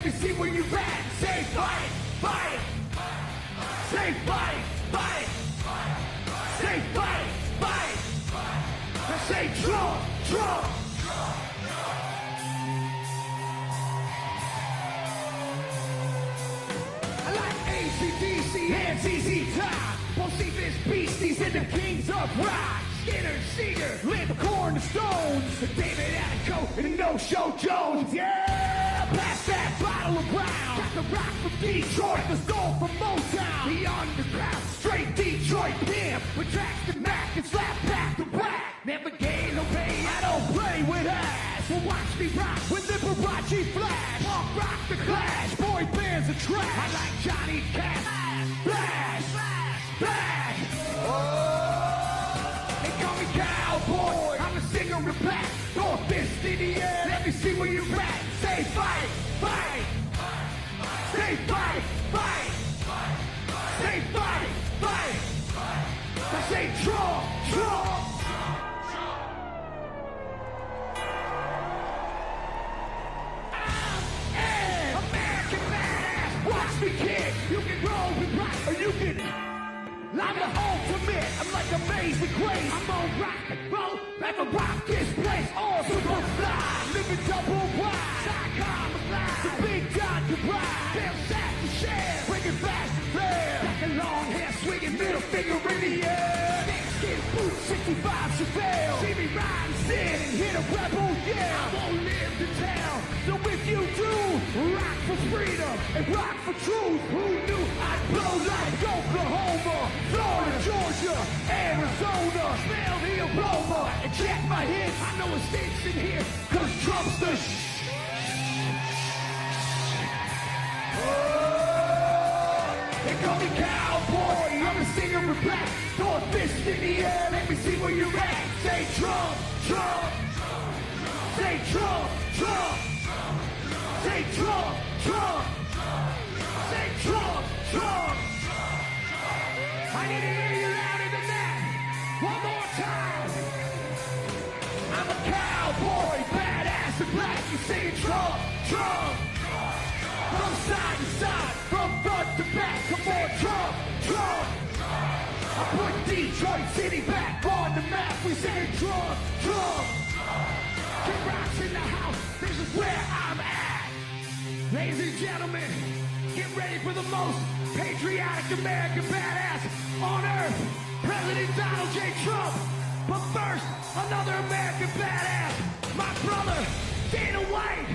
me see where you're at. Say fight, fight. Say fight, fight. Say fight, fight. I say Trump, Trump. I like ACDC and ZZ Top. Poseidon's beasties and the kings of rock. Skinner, Seeger, Limpcorn, the Stones. David Attenco and the No-Show Jones. Yeah, pass that bottle of Brown. Got the rock from Detroit, the soul from Motown. The underground, straight Detroit pimp. With tracks to Mac and slap back to back. Never gain no pain, I don't play with ass. Well, watch me rock with Liberace flash. Punk rock the Clash, boy bands are trash. I like Johnny Cash. Bash, bash. Oh, they call me cowboy. I'm a singer of the back. Throw a fist in the air. Let me see where you're at. Say fight, fight. Say fight, fight. Say fight, fight. I say Trump, Trump. Watch me kick, you can roll and rock, or you can. I'm the ultimate, I'm like Amazing Grace. I'm on rock and roll, like a rock this place. All super fly, living double wide. Psychom alive, the big John can ride. They'll sack and share, bring it fast and fair. Like a long hair swinging, middle finger in the air. Skin boots, 65 Chevelle. See me ride and sit and hit a rebel, yeah. I won't live to tell, so if you do, rock for freedom and rock for truth. Who knew I'd blow like Oklahoma, Florida, Georgia, Arizona? Smell the aroma and check my hits. I know it stinks in here, cause Trump's the They call me cowboy, I'm a singer of black. Throw a fist in the air, let me see where you're at. Say Trump, Trump. Say Trump, Trump. Say Trump, Trump. Say Trump, Trump. I need to hear you louder than that. One more time. I'm a cowboy, badass and black. You say Trump, Trump. From side to side, from front to back. Come on, Trump, Trump. I put Detroit City back on the map. We say Trump, Trump. King Rock's in the house. This is where I'm at. Ladies and gentlemen, get ready for the most patriotic American badass on earth, President Donald J. Trump. But first, another American badass, my brother, Dana White.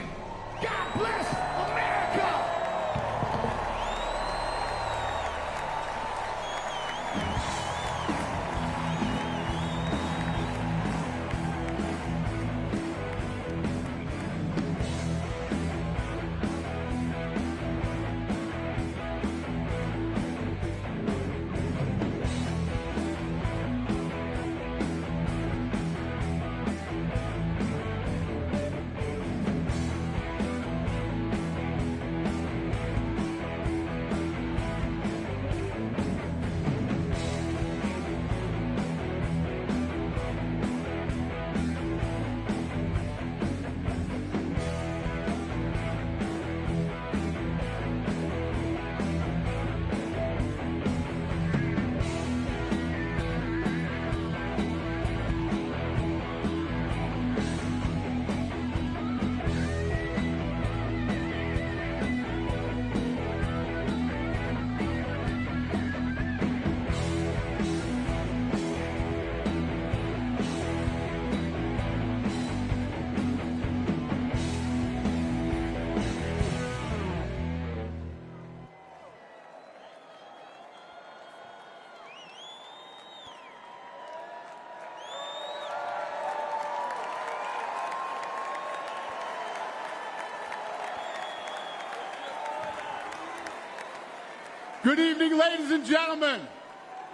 God bless America. Good evening, ladies and gentlemen.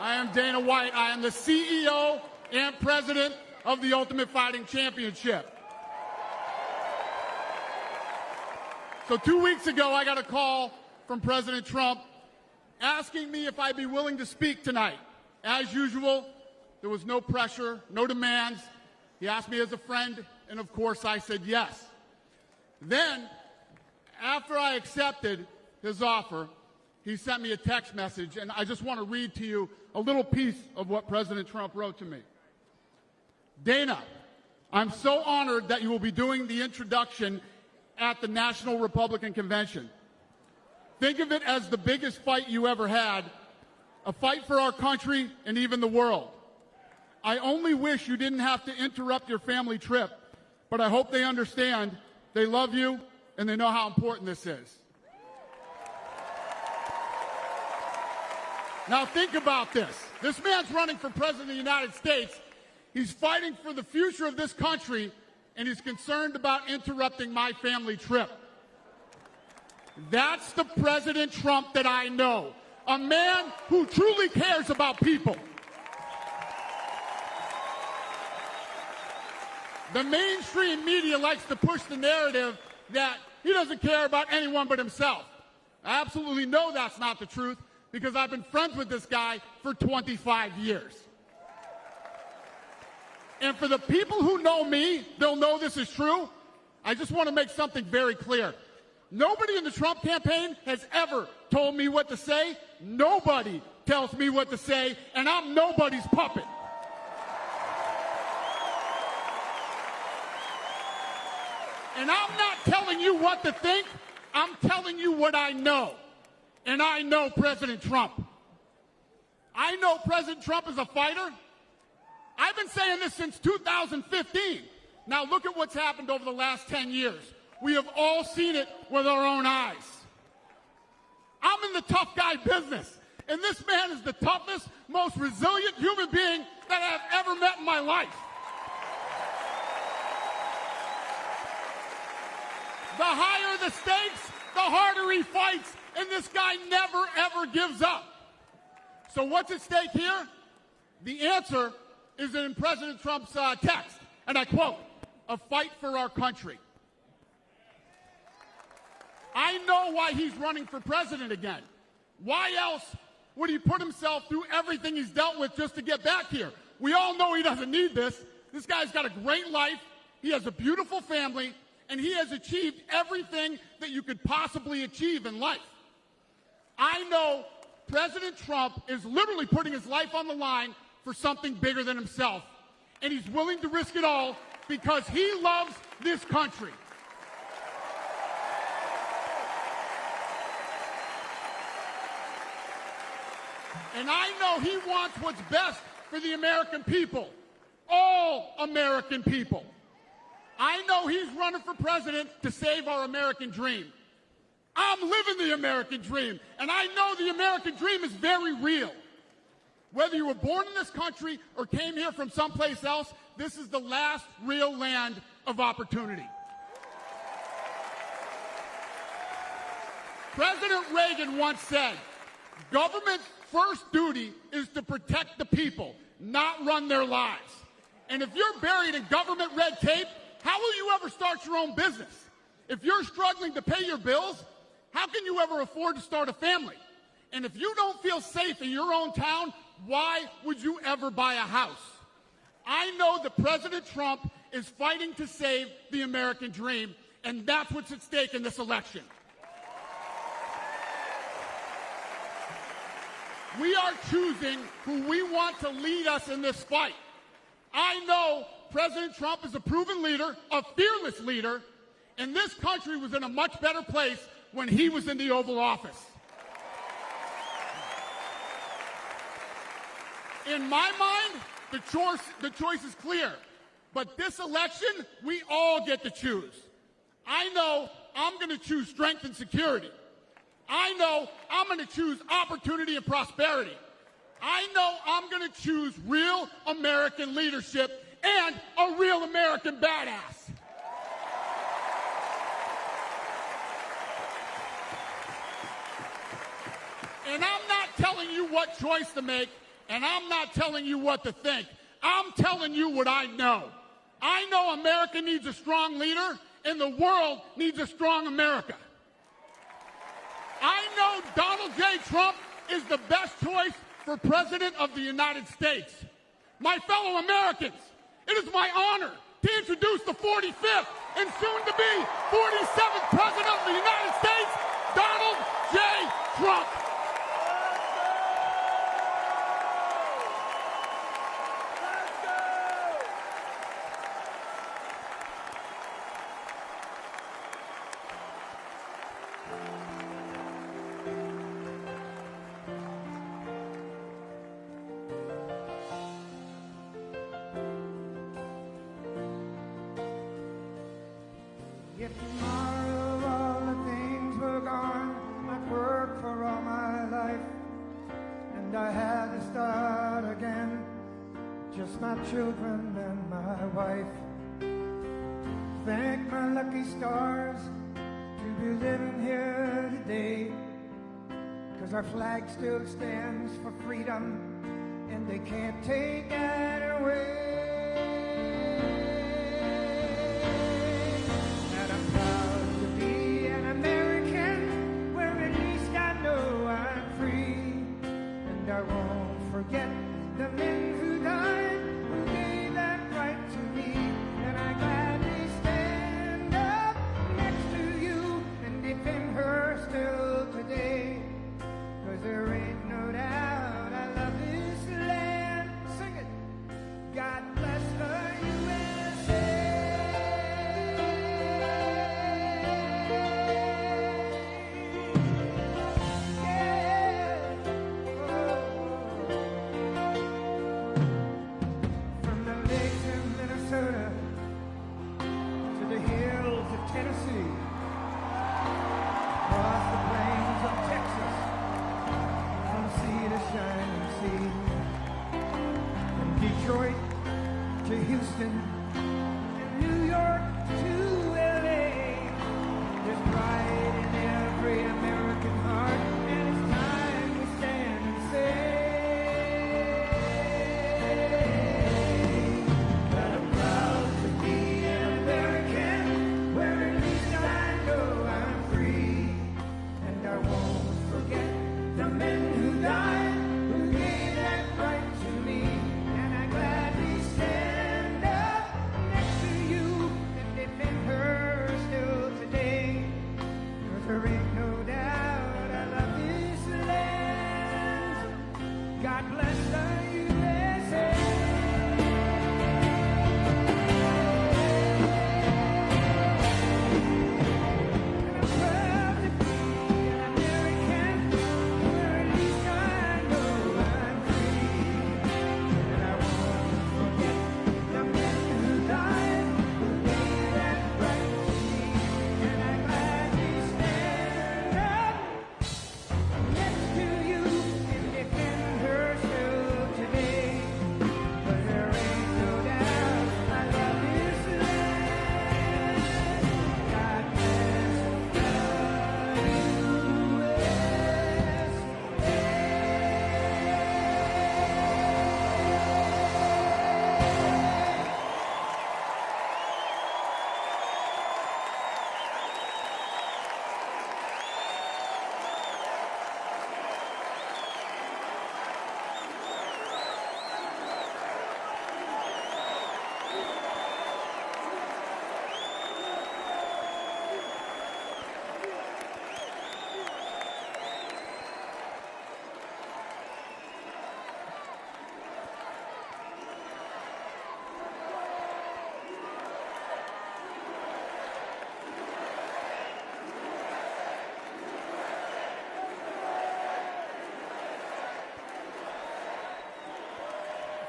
I am Dana White. I am the CEO and President of the Ultimate Fighting Championship. So 2 weeks ago, I got a call from President Trump asking me if I'd be willing to speak tonight. As usual, there was no pressure, no demands. He asked me as a friend, and of course I said yes. Then, After I accepted his offer, he sent me a text message, and I just want to read to you a little piece of what President Trump wrote to me. Dana, I'm so honored that you will be doing the introduction at the National Republican Convention. Think of it as the biggest fight you ever had, a fight for our country and even the world. I only wish you didn't have to interrupt your family trip, but I hope they understand, they love you, and they know how important this is. Now think about this. This man's running for president of the United States. He's fighting for the future of this country, and he's concerned about interrupting my family trip. That's the President Trump that I know, a man who truly cares about people. The mainstream media likes to push the narrative that he doesn't care about anyone but himself. I absolutely know that's not the truth because I've been friends with this guy for 25 years. And for the people who know me, they'll know this is true. I just want to make something very clear. Nobody in the Trump campaign has ever told me what to say. Nobody tells me what to say, and I'm nobody's puppet. And I'm not telling you what to think. I'm telling you what I know. And I know President Trump. I know President Trump is a fighter. I've been saying this since 2015. Now look at what's happened over the last 10 years. We have all seen it with our own eyes. I'm in the tough guy business, and this man is the toughest, most resilient human being that I've ever met in my life. The higher the stakes, the harder he fights, and this guy never, ever gives up. So what's at stake here? The answer is in President Trump's text, and I quote, "A fight for our country." I know why he's running for president again. Why else would he put himself through everything he's dealt with just to get back here? We all know he doesn't need this. This guy's got a great life. He has a beautiful family, and he has achieved everything that you could possibly achieve in life. I know President Trump is literally putting his life on the line for something bigger than himself, and he's willing to risk it all because he loves this country. And I know he wants what's best for the American people, all American people. I know he's running for president to save our American dream. I'm living the American dream, and I know the American dream is very real. Whether you were born in this country or came here from someplace else, this is the last real land of opportunity. President Reagan once said, "Government's first duty is to protect the people, not run their lives." And if you're buried in government red tape, how will you ever start your own business? If you're struggling to pay your bills, how can you ever afford to start a family? And if you don't feel safe in your own town, why would you ever buy a house? I know that President Trump is fighting to save the American dream, and that's what's at stake in this election. We are choosing who we want to lead us in this fight. I know President Trump is a proven leader, a fearless leader, and this country was in a much better place when he was in the Oval Office. In my mind, the choice is clear. But this election, we all get to choose. I know I'm going to choose strength and security. I know I'm going to choose opportunity and prosperity. I know I'm going to choose real American leadership and a real American badass. And I'm not telling you what choice to make, and I'm not telling you what to think. I'm telling you what I know. I know America needs a strong leader, and the world needs a strong America. I know Donald J. Trump is the best choice for President of the United States. My fellow Americans, it is my honor to introduce the 45th and soon to be 47th President of the United States, Donald J. Trump. If tomorrow all the things were gone, I'd work for all my life, and I had to start again, just my children and my wife. Thank my lucky stars to be living here today, 'cause our flag still stands for freedom, and they can't take that away. I won't forget the men who died, who gave that right to me, and I gladly stand up next to you and defend her still today, 'cause there ain't no doubt I love this land. Sing it. God bless the USA. To the hills of Tennessee, across the plains of Texas, from sea to shining sea, from Detroit to Houston, and New York to LA. There's pride in every American heart, and it's time we stand and say that I'm proud to be an American, where at least I know I'm free, and I won't forget the men who died, who gave that right to me, and I gladly stand up next to you and defend her still today, 'cause there ain't no doubt I love this land. God bless the USA. And I'm proud to be an American, where at least I know I'm free, and I won't forget the men who died, who gave that right to me, and I gladly stand up next to you and defend her still today, 'cause there ain't no doubt I love this land. God bless the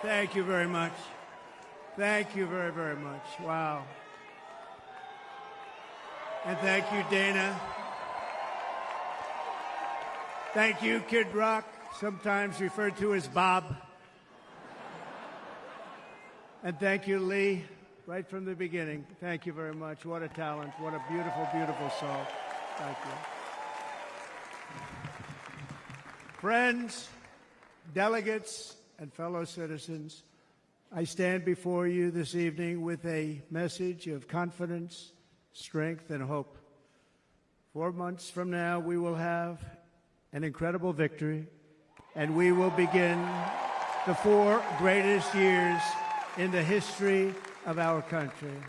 Thank you very much. Thank you very, very much. Wow. And thank you, Dana. Thank you, Kid Rock, sometimes referred to as Bob. And thank you, Lee, right from the beginning. Thank you very much. What a talent. What a beautiful, beautiful song. Thank you. Friends, delegates, and fellow citizens, I stand before you this evening with a message of confidence, strength, and hope. 4 months from now, we will have an incredible victory, and we will begin the 4 greatest years in the history of our country.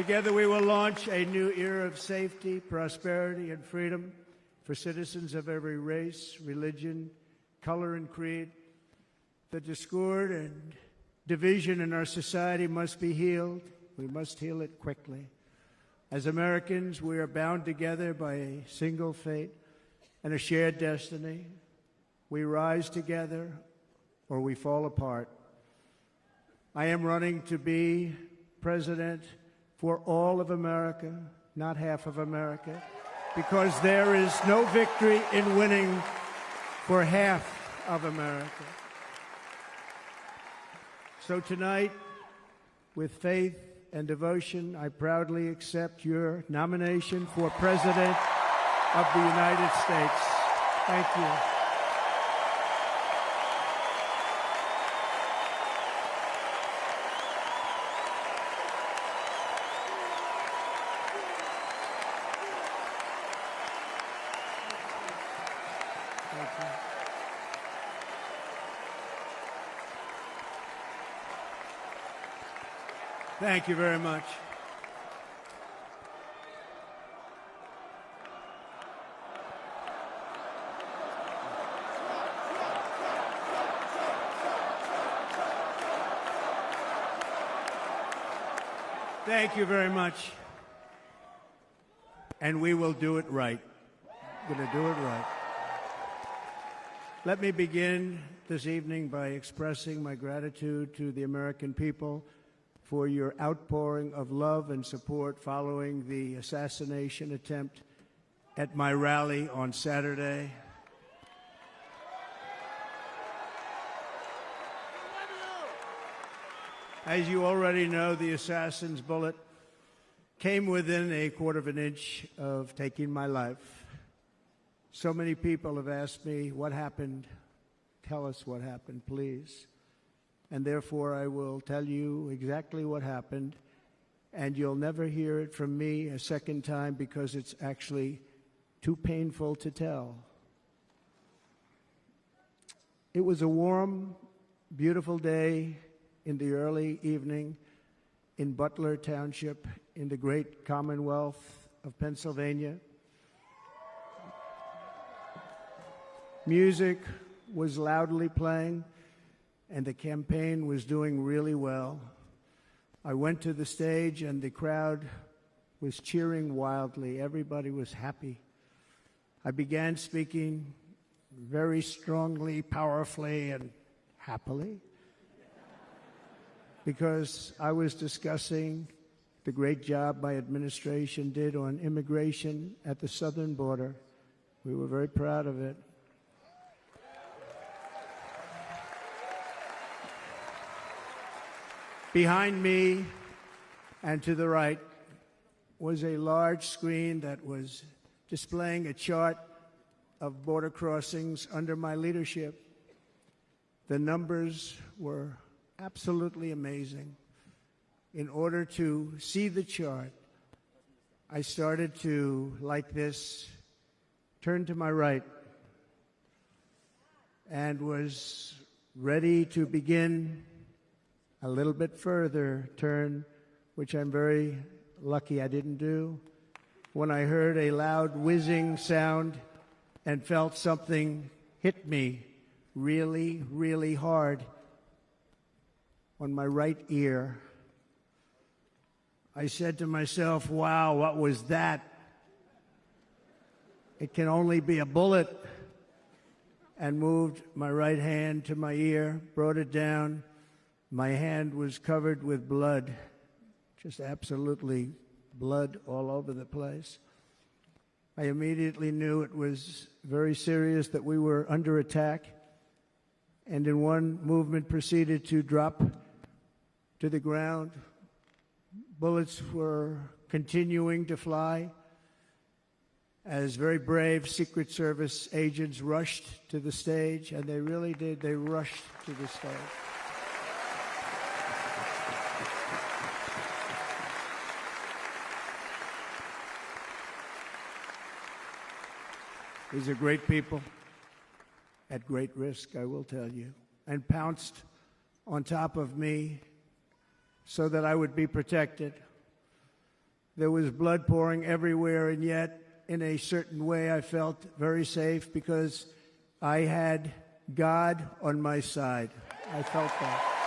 Together we will launch a new era of safety, prosperity, and freedom for citizens of every race, religion, color, and creed. The discord and division in our society must be healed. We must heal it quickly. As Americans, we are bound together by a single fate and a shared destiny. We rise together or we fall apart. I am running to be president for all of America, not half of America, because there is no victory in winning for half of America. So tonight, with faith and devotion, I proudly accept your nomination for President of the United States. Thank you. Thank you very much. Thank you very much. And we will do it right. We're going to do it right. Let me begin this evening by expressing my gratitude to the American people for your outpouring of love and support following the assassination attempt at my rally on Saturday. As you already know, the assassin's bullet came within a quarter of an inch of taking my life. So many people have asked me, what happened? Tell us what happened, please. And therefore, I will tell you exactly what happened, and you'll never hear it from me a second time because it's actually too painful to tell. It was a warm, beautiful day in the early evening in Butler Township in the great Commonwealth of Pennsylvania. Music was loudly playing, and the campaign was doing really well. I went to the stage, and the crowd was cheering wildly. Everybody was happy. I began speaking very strongly, powerfully, and happily because I was discussing the great job my administration did on immigration at the southern border. We were very proud of it. Behind me and to the right was a large screen that was displaying a chart of border crossings under my leadership. The numbers were absolutely amazing. In order to see the chart, I started to, like this, turn to my right and was ready to begin a little bit further turn, which I'm very lucky I didn't do, when I heard a loud whizzing sound and felt something hit me really, really hard on my right ear. I said to myself, wow, what was that? It can only be a bullet. And moved my right hand to my ear, brought it down. My hand was covered with blood, just absolutely blood all over the place. I immediately knew it was very serious, that we were under attack, and in one movement proceeded to drop to the ground. Bullets were continuing to fly as very brave Secret Service agents rushed to the stage, and they really did. They rushed to the stage. These are great people at great risk, I will tell you, and pounced on top of me so that I would be protected. There was blood pouring everywhere, and yet, in a certain way, I felt very safe because I had God on my side. I felt that.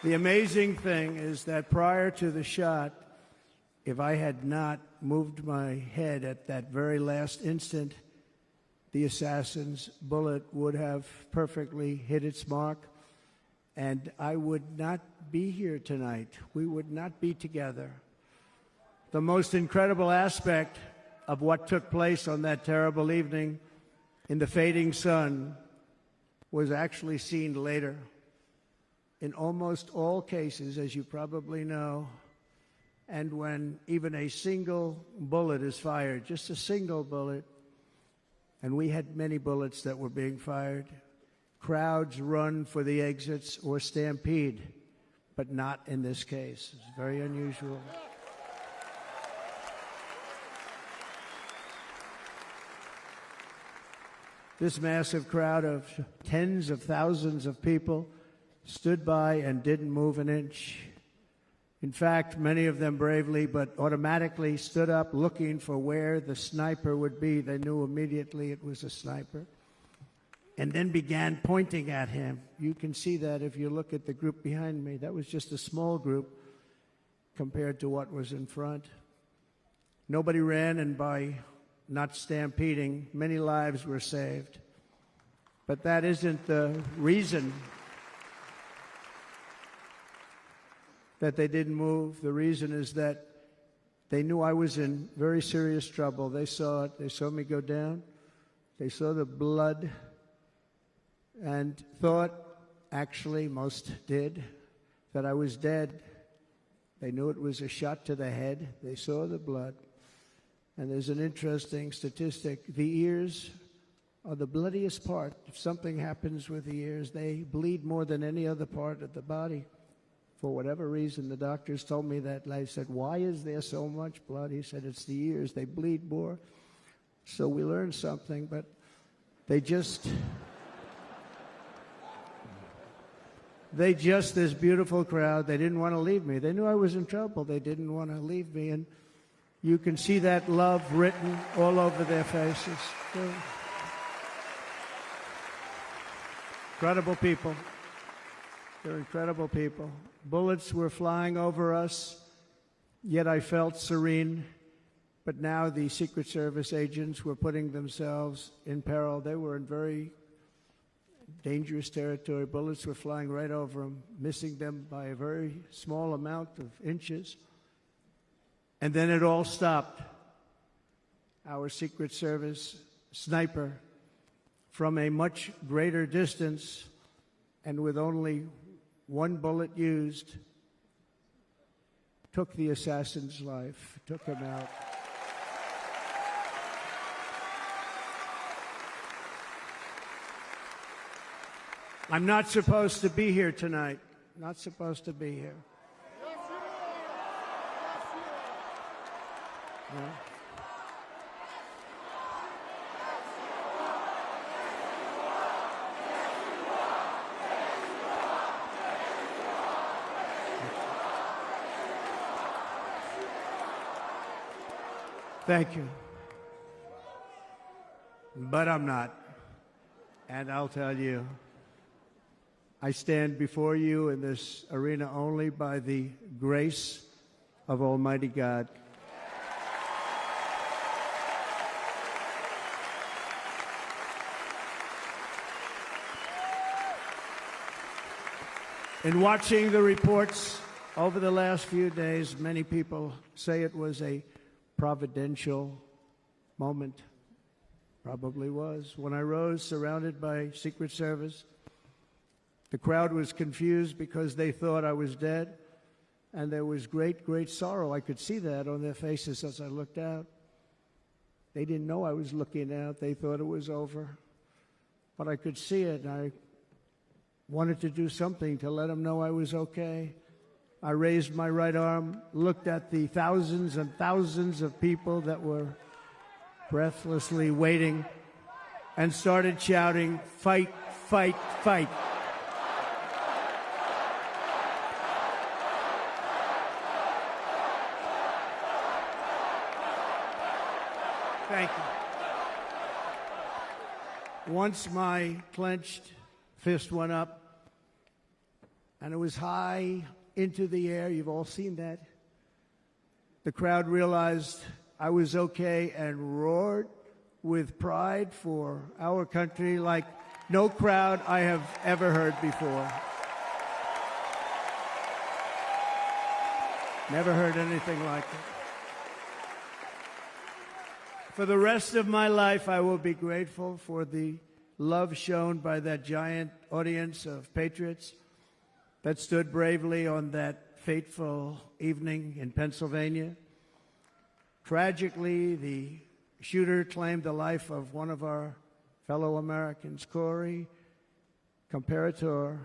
The amazing thing is that prior to the shot, if I had not moved my head at that very last instant, the assassin's bullet would have perfectly hit its mark, and I would not be here tonight. We would not be together. The most incredible aspect of what took place on that terrible evening in the fading sun was actually seen later. In almost all cases, as you probably know, and when even a single bullet is fired, just a single bullet, and we had many bullets that were being fired, crowds run for the exits or stampede, but not in this case. It's very unusual. This massive crowd of tens of thousands of people stood by and didn't move an inch. In fact, many of them bravely but automatically stood up looking for where the sniper would be. They knew immediately it was a sniper. And then began pointing at him. You can see that if you look at the group behind me. That was just a small group compared to what was in front. Nobody ran, and by not stampeding, many lives were saved. But that isn't the reason that they didn't move. The reason is that they knew I was in very serious trouble. They saw it. They saw me go down. They saw the blood and thought, actually most did, that I was dead. They knew it was a shot to the head. They saw the blood. And there's an interesting statistic. The ears are the bloodiest part. If something happens with the ears, they bleed more than any other part of the body. For whatever reason, the doctors told me that. I said, why is there so much blood? He said, it's the ears. They bleed more. So we learned something, but this beautiful crowd, they didn't want to leave me. They knew I was in trouble. They didn't want to leave me. And you can see that love written all over their faces. They're incredible people. They're incredible people. Bullets were flying over us, yet I felt serene. But now the Secret Service agents were putting themselves in peril. They were in very dangerous territory. Bullets were flying right over them, missing them by a very small amount of inches. And then it all stopped. Our Secret Service sniper, from a much greater distance and with only one bullet used, took the assassin's life, took him out. I'm not supposed to be here tonight. Not supposed to be here. No. Thank you. But I'm not. And I'll tell you, I stand before you in this arena only by the grace of Almighty God. In watching the reports over the last few days, many people say it was a providential moment. Probably was. When I rose, surrounded by Secret Service, the crowd was confused because they thought I was dead, and there was great, great sorrow. I could see that on their faces as I looked out. They didn't know I was looking out. They thought it was over. But I could see it, and I wanted to do something to let them know I was okay. I raised my right arm, looked at the thousands and thousands of people that were breathlessly waiting, and started shouting, "Fight, fight, fight." Thank you. Once my clenched fist went up, and it was high into the air, you've all seen that, the crowd realized I was okay and roared with pride for our country like no crowd I have ever heard before. Never heard anything like it. For the rest of my life, I will be grateful for the love shown by that giant audience of patriots that stood bravely on that fateful evening in Pennsylvania. Tragically, the shooter claimed the life of one of our fellow Americans, Corey Comperatore.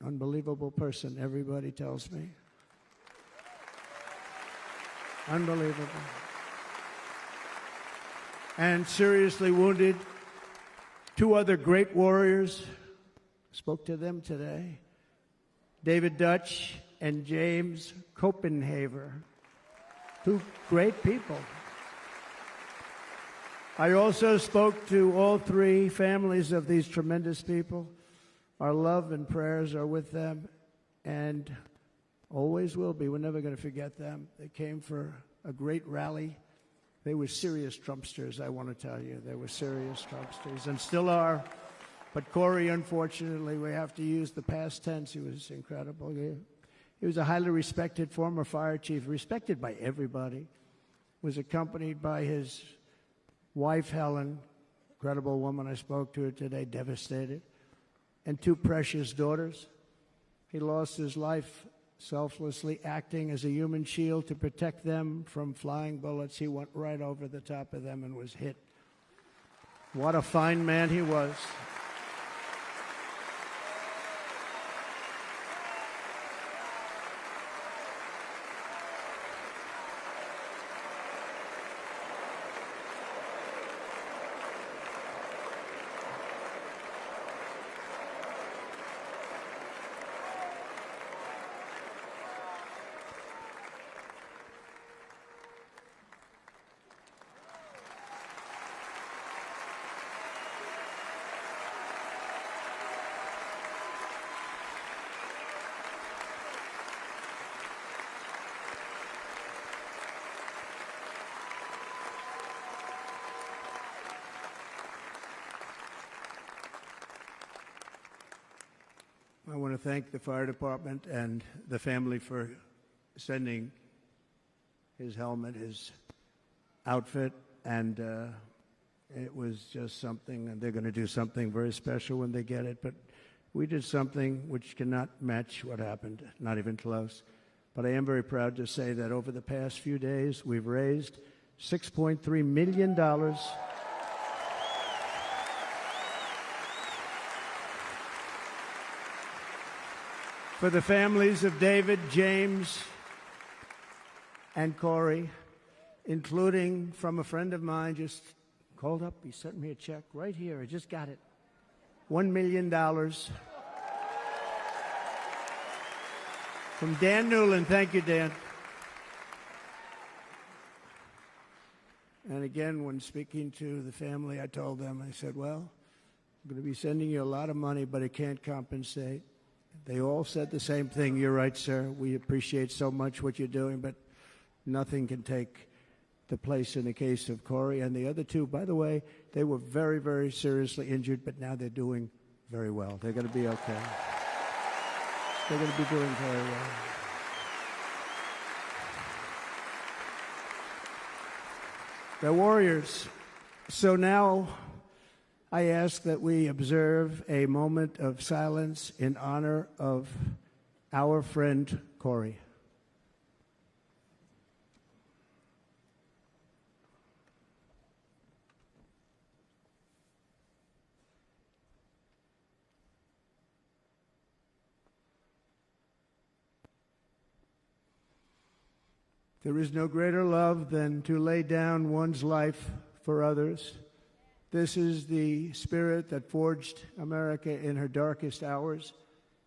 Unbelievable person, everybody tells me. Unbelievable. And seriously wounded, two other great warriors. Spoke to them today. David Dutch and James Copenhaver. Two great people. I also spoke to all three families of these tremendous people. Our love and prayers are with them and always will be. We're never going to forget them. They came for a great rally. They were serious Trumpsters, I want to tell you. They were serious Trumpsters and still are. But Corey, unfortunately, we have to use the past tense. He was incredible. He was a highly respected former fire chief, respected by everybody. Was accompanied by his wife, Helen, incredible woman. I spoke to her today, devastated, and two precious daughters. He lost his life selflessly acting as a human shield to protect them from flying bullets. He went right over the top of them and was hit. What a fine man he was. I want to thank the fire department and the family for sending his helmet, his outfit, and it was just something, and they're going to do something very special when they get it. But we did something which cannot match what happened, not even close. But I am very proud to say that over the past few days, we've raised $6.3 million for the families of David, James, and Corey, including from a friend of mine just called up. He sent me a check right here. I just got it. $1 million from Dan Newland. Thank you, Dan. And again, when speaking to the family, I told them, I said, well, I'm going to be sending you a lot of money, but it can't compensate. They all said the same thing. You're right, sir. We appreciate so much what you're doing, but nothing can take the place in the case of Corey. And the other two, by the way, they were very, very seriously injured, but now they're doing very well. They're going to be okay. They're going to be doing very well. They're warriors. So now I ask that we observe a moment of silence in honor of our friend Corey. There is no greater love than to lay down one's life for others. This is the spirit that forged America in her darkest hours,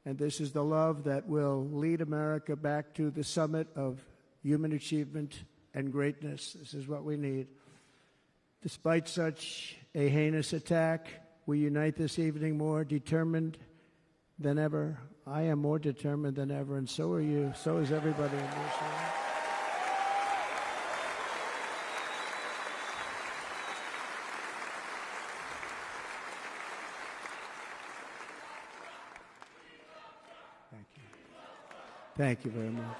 and this is the love that will lead America back to the summit of human achievement and greatness. This is what we need. Despite such a heinous attack, we unite this evening more determined than ever. I am more determined than ever, and so are you. So is everybody in this room. Thank you. Thank you very much.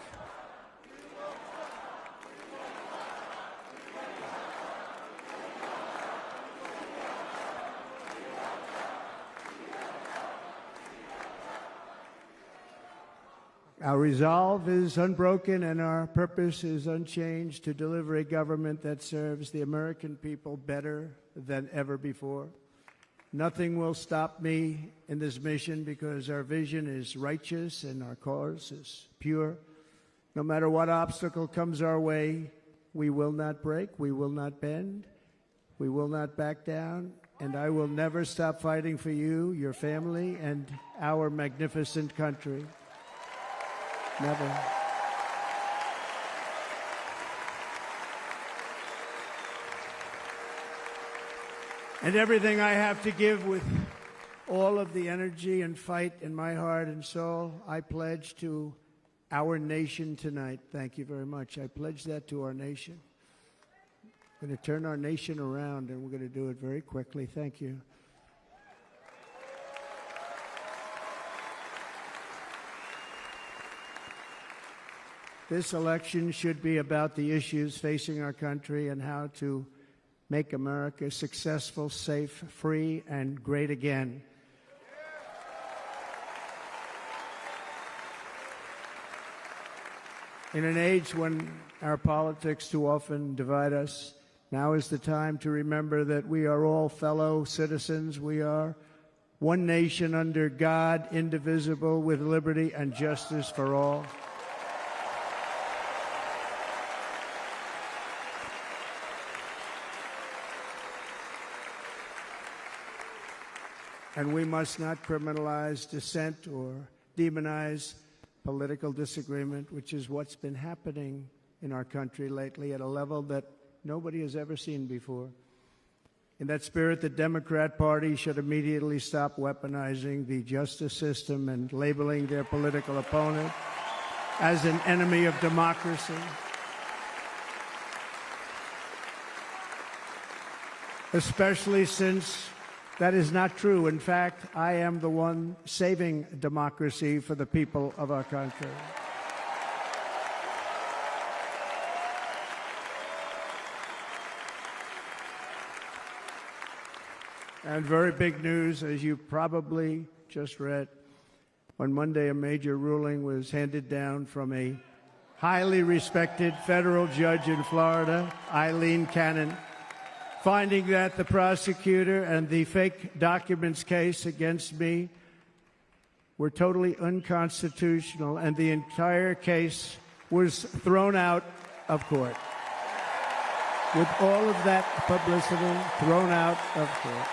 Our resolve is unbroken and our purpose is unchanged to deliver a government that serves the American people better than ever before. Nothing will stop me in this mission because our vision is righteous and our cause is pure. No matter what obstacle comes our way, we will not break, we will not bend, we will not back down, and I will never stop fighting for you, your family, and our magnificent country. Never. And everything I have to give with all of the energy and fight in my heart and soul, I pledge to our nation tonight. Thank you very much. I pledge that to our nation. We're going to turn our nation around, and we're going to do it very quickly. Thank you. This election should be about the issues facing our country and how to make America successful, safe, free, and great again. In an age when our politics too often divide us, now is the time to remember that we are all fellow citizens. We are one nation under God, indivisible, with liberty and justice for all. And we must not criminalize dissent or demonize political disagreement, which is what's been happening in our country lately at a level that nobody has ever seen before. In that spirit, the Democrat Party should immediately stop weaponizing the justice system and labeling their political opponent as an enemy of democracy. Especially since that is not true. In fact, I am the one saving democracy for the people of our country. And very big news, as you probably just read, on Monday a major ruling was handed down from a highly respected federal judge in Florida, Eileen Cannon, finding that the prosecutor and the fake documents case against me were totally unconstitutional, and the entire case was thrown out of court. With all of that publicity, thrown out of court.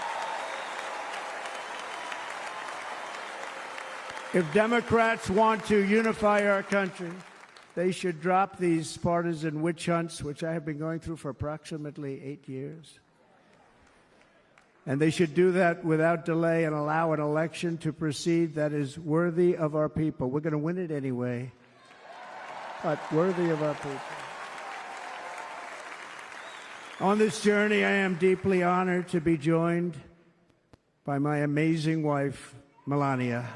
If Democrats want to unify our country, they should drop these partisan witch hunts, which I have been going through for approximately 8 years. And they should do that without delay and allow an election to proceed that is worthy of our people. We're going to win it anyway, but worthy of our people. On this journey, I am deeply honored to be joined by my amazing wife, Melania.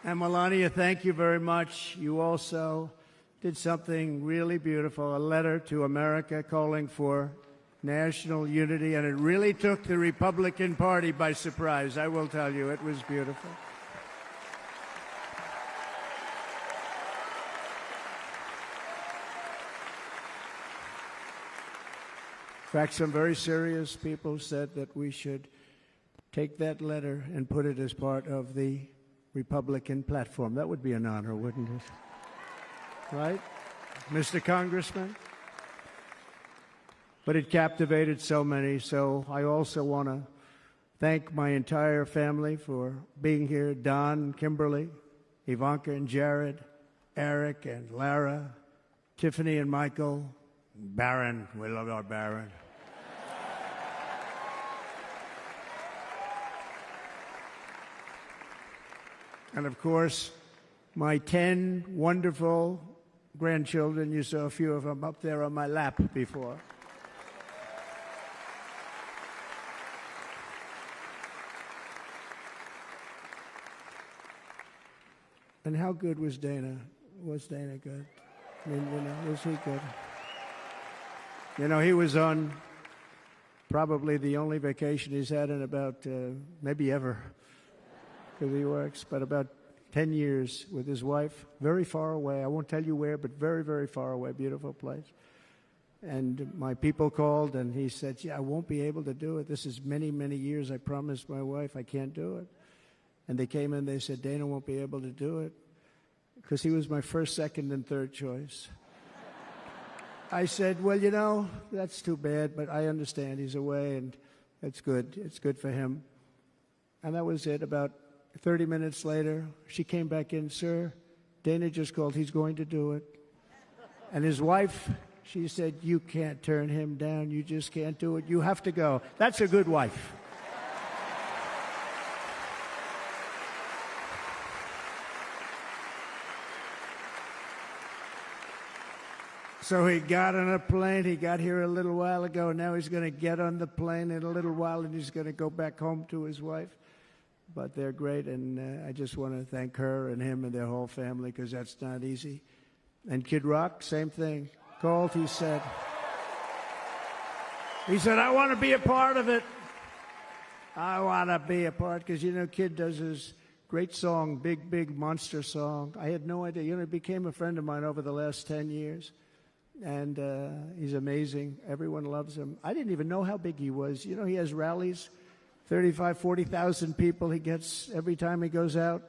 And Melania, thank you very much. You also did something really beautiful, a letter to America calling for national unity, and it really took the Republican Party by surprise. I will tell you, it was beautiful. In fact, some very serious people said that we should take that letter and put it as part of the Republican platform. That would be an honor, wouldn't it? Right, Mr. Congressman? But it captivated so many, so I also want to thank my entire family for being here, Don, Kimberly, Ivanka and Jared, Eric and Lara, Tiffany and Michael, Barron. We love our Barron. And of course, my 10 wonderful grandchildren. You saw a few of them up there on my lap before. And how good was Dana? Was Dana good? I mean, was he good? He was on probably the only vacation he's had in about, maybe ever, because he works, but about 10 years with his wife, very far away. I won't tell you where, but very, very far away, beautiful place. And my people called, and he said, I won't be able to do it. This is many, many years. I promised my wife I can't do it. And they came in, they said, Dana won't be able to do it, because he was my first, second, and third choice. I said, well, that's too bad, but I understand he's away, and it's good. It's good for him. And that was it. About 30 minutes later, she came back in, sir, Dana just called. He's going to do it. And his wife, she said, you can't turn him down. You just can't do it. You have to go. That's a good wife. So he got on a plane. He got here a little while ago. Now he's going to get on the plane in a little while, and he's going to go back home to his wife. But they're great, and I just want to thank her and him and their whole family, because that's not easy. And Kid Rock, same thing. Called, he said, I want to be a part of it. I want to be a part, because, Kid does his great song, Big, Big Monster song. I had no idea. He became a friend of mine over the last 10 years. And he's amazing. Everyone loves him. I didn't even know how big he was. He has rallies, 35,000, 40,000 people he gets every time he goes out.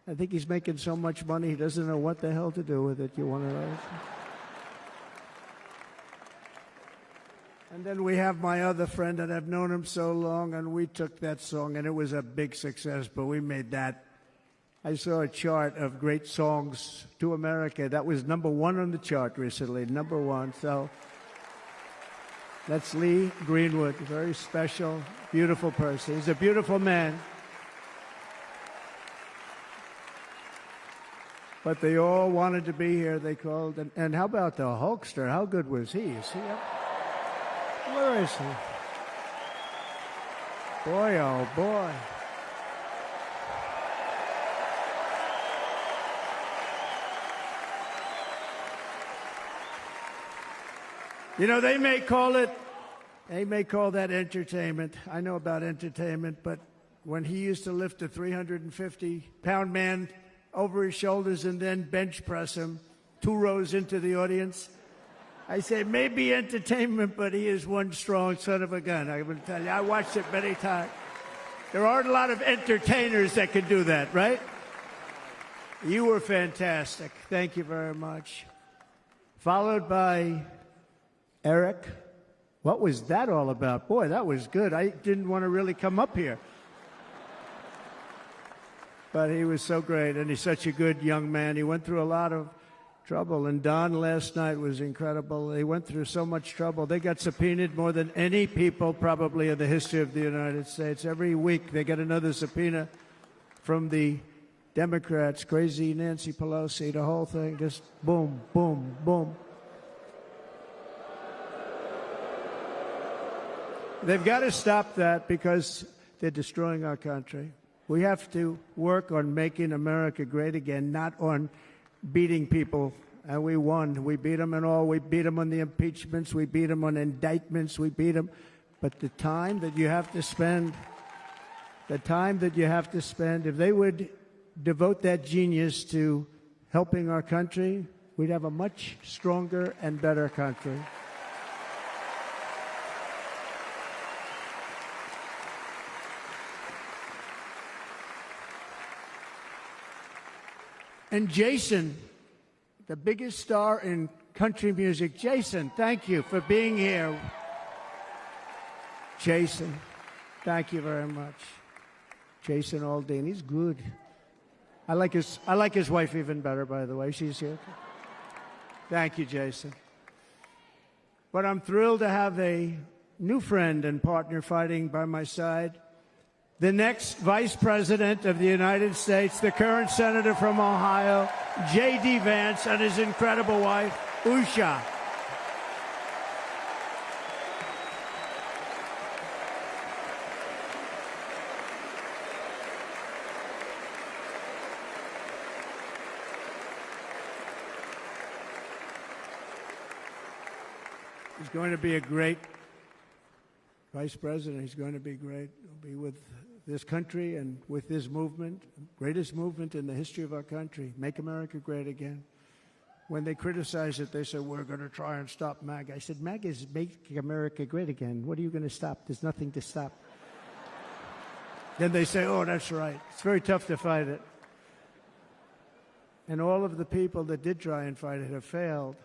I think he's making so much money he doesn't know what the hell to do with it. You want to know? And then we have my other friend, and I've known him so long, and we took that song, and it was a big success, but we made that. I saw a chart of great songs to America. That was #1 on the chart recently, #1. So that's Lee Greenwood, a very special, beautiful person. He's a beautiful man. But they all wanted to be here. They called. And how about the Hulkster? How good was he? Is he up? Where is he? Boy, oh boy. They may call that entertainment. I know about entertainment, but when he used to lift a 350-pound man over his shoulders and then bench press him 2 rows into the audience, I say maybe entertainment, but he is one strong son of a gun. I will tell you, I watched it many times. There aren't a lot of entertainers that can do that, right? You were fantastic. Thank you very much. Followed by Eric. What was that all about? Boy, that was good. I didn't want to really come up here. But he was so great, and he's such a good young man. He went through a lot of trouble, and Don last night was incredible. They went through so much trouble. They got subpoenaed more than any people probably in the history of the United States. Every week they get another subpoena from the Democrats, crazy Nancy Pelosi, the whole thing, just boom, boom, boom. They've got to stop that, because they're destroying our country. We have to work on making America great again, not on beating people and we won. We beat them in all. We beat them on the impeachments. We beat them on indictments. We beat them. But the time that you have to spend, if they would devote that genius to helping our country, we'd have a much stronger and better country. And Jason, the biggest star in country music. Jason, thank you for being here. Jason, thank you very much. Jason Aldean, he's good. I like his wife even better, by the way. She's here. Thank you, Jason. But I'm thrilled to have a new friend and partner fighting by my side. The next Vice President of the United States, the current Senator from Ohio, J.D. Vance, and his incredible wife, Usha. He's going to be a great Vice President. He's going to be great. He'll be with this country and with this movement, greatest movement in the history of our country, Make America Great Again. When they criticize it, they say, we're going to try and stop MAGA. I said, MAGA is Make America Great Again. What are you going to stop? There's nothing to stop. Then they say, oh, that's right. It's very tough to fight it. And all of the people that did try and fight it have failed.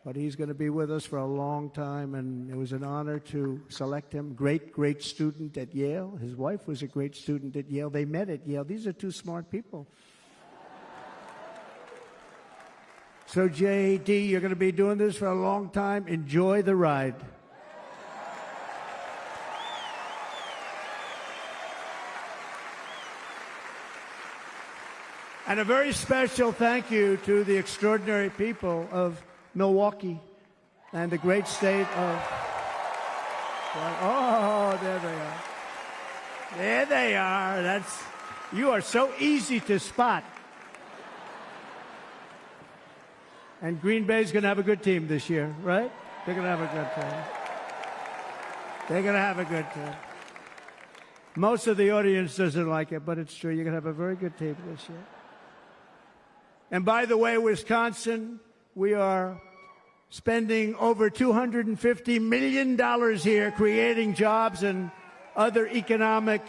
But he's going to be with us for a long time, and it was an honor to select him. Great, great student at Yale. His wife was a great student at Yale. They met at Yale. These are two smart people. So, J.D., you're going to be doing this for a long time. Enjoy the ride. And a very special thank you to the extraordinary people of Milwaukee and the great state of... Oh, there they are. There they are. You are so easy to spot. And Green Bay's going to have a good team this year, right? They're going to have a good team. They're going to have a good team. Most of the audience doesn't like it, but it's true. You're going to have a very good team this year. And by the way, Wisconsin, we are spending over $250 million here, creating jobs and other economic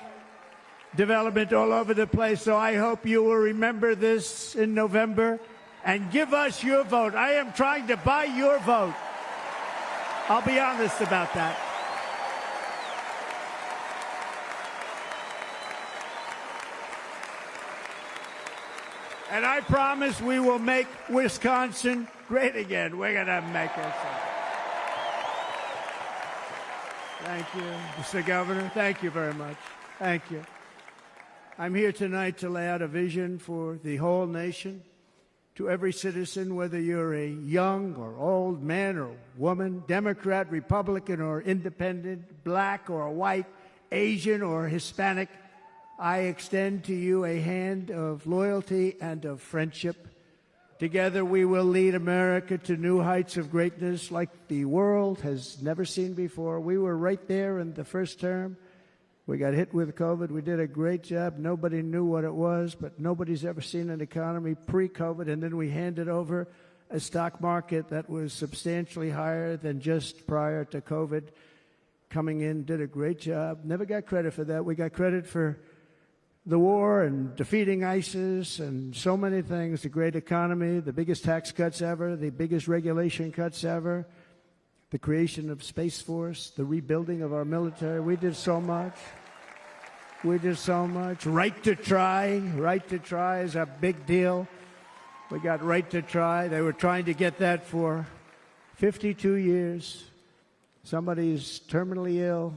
development all over the place. So I hope you will remember this in November and give us your vote. I am trying to buy your vote. I'll be honest about that. And I promise we will make Wisconsin great again. We're going to make it. Thank you, Mr. Governor. Thank you very much. Thank you. I'm here tonight to lay out a vision for the whole nation. To every citizen, whether you're a young or old man or woman, Democrat, Republican, or independent, black or white, Asian or Hispanic, I extend to you a hand of loyalty and of friendship. Together we will lead America to new heights of greatness like the world has never seen before. We were right there in the first term. We got hit with COVID. We did a great job. Nobody knew what it was, but nobody's ever seen an economy pre-COVID. And then we handed over a stock market that was substantially higher than just prior to COVID. Coming in, did a great job. Never got credit for that. We got credit for the war and defeating ISIS and so many things, the great economy, the biggest tax cuts ever, the biggest regulation cuts ever, the creation of Space Force, the rebuilding of our military. We did so much. We did so much. Right to try. Right to try is a big deal. We got right to try. They were trying to get that for 52 years. Somebody's terminally ill.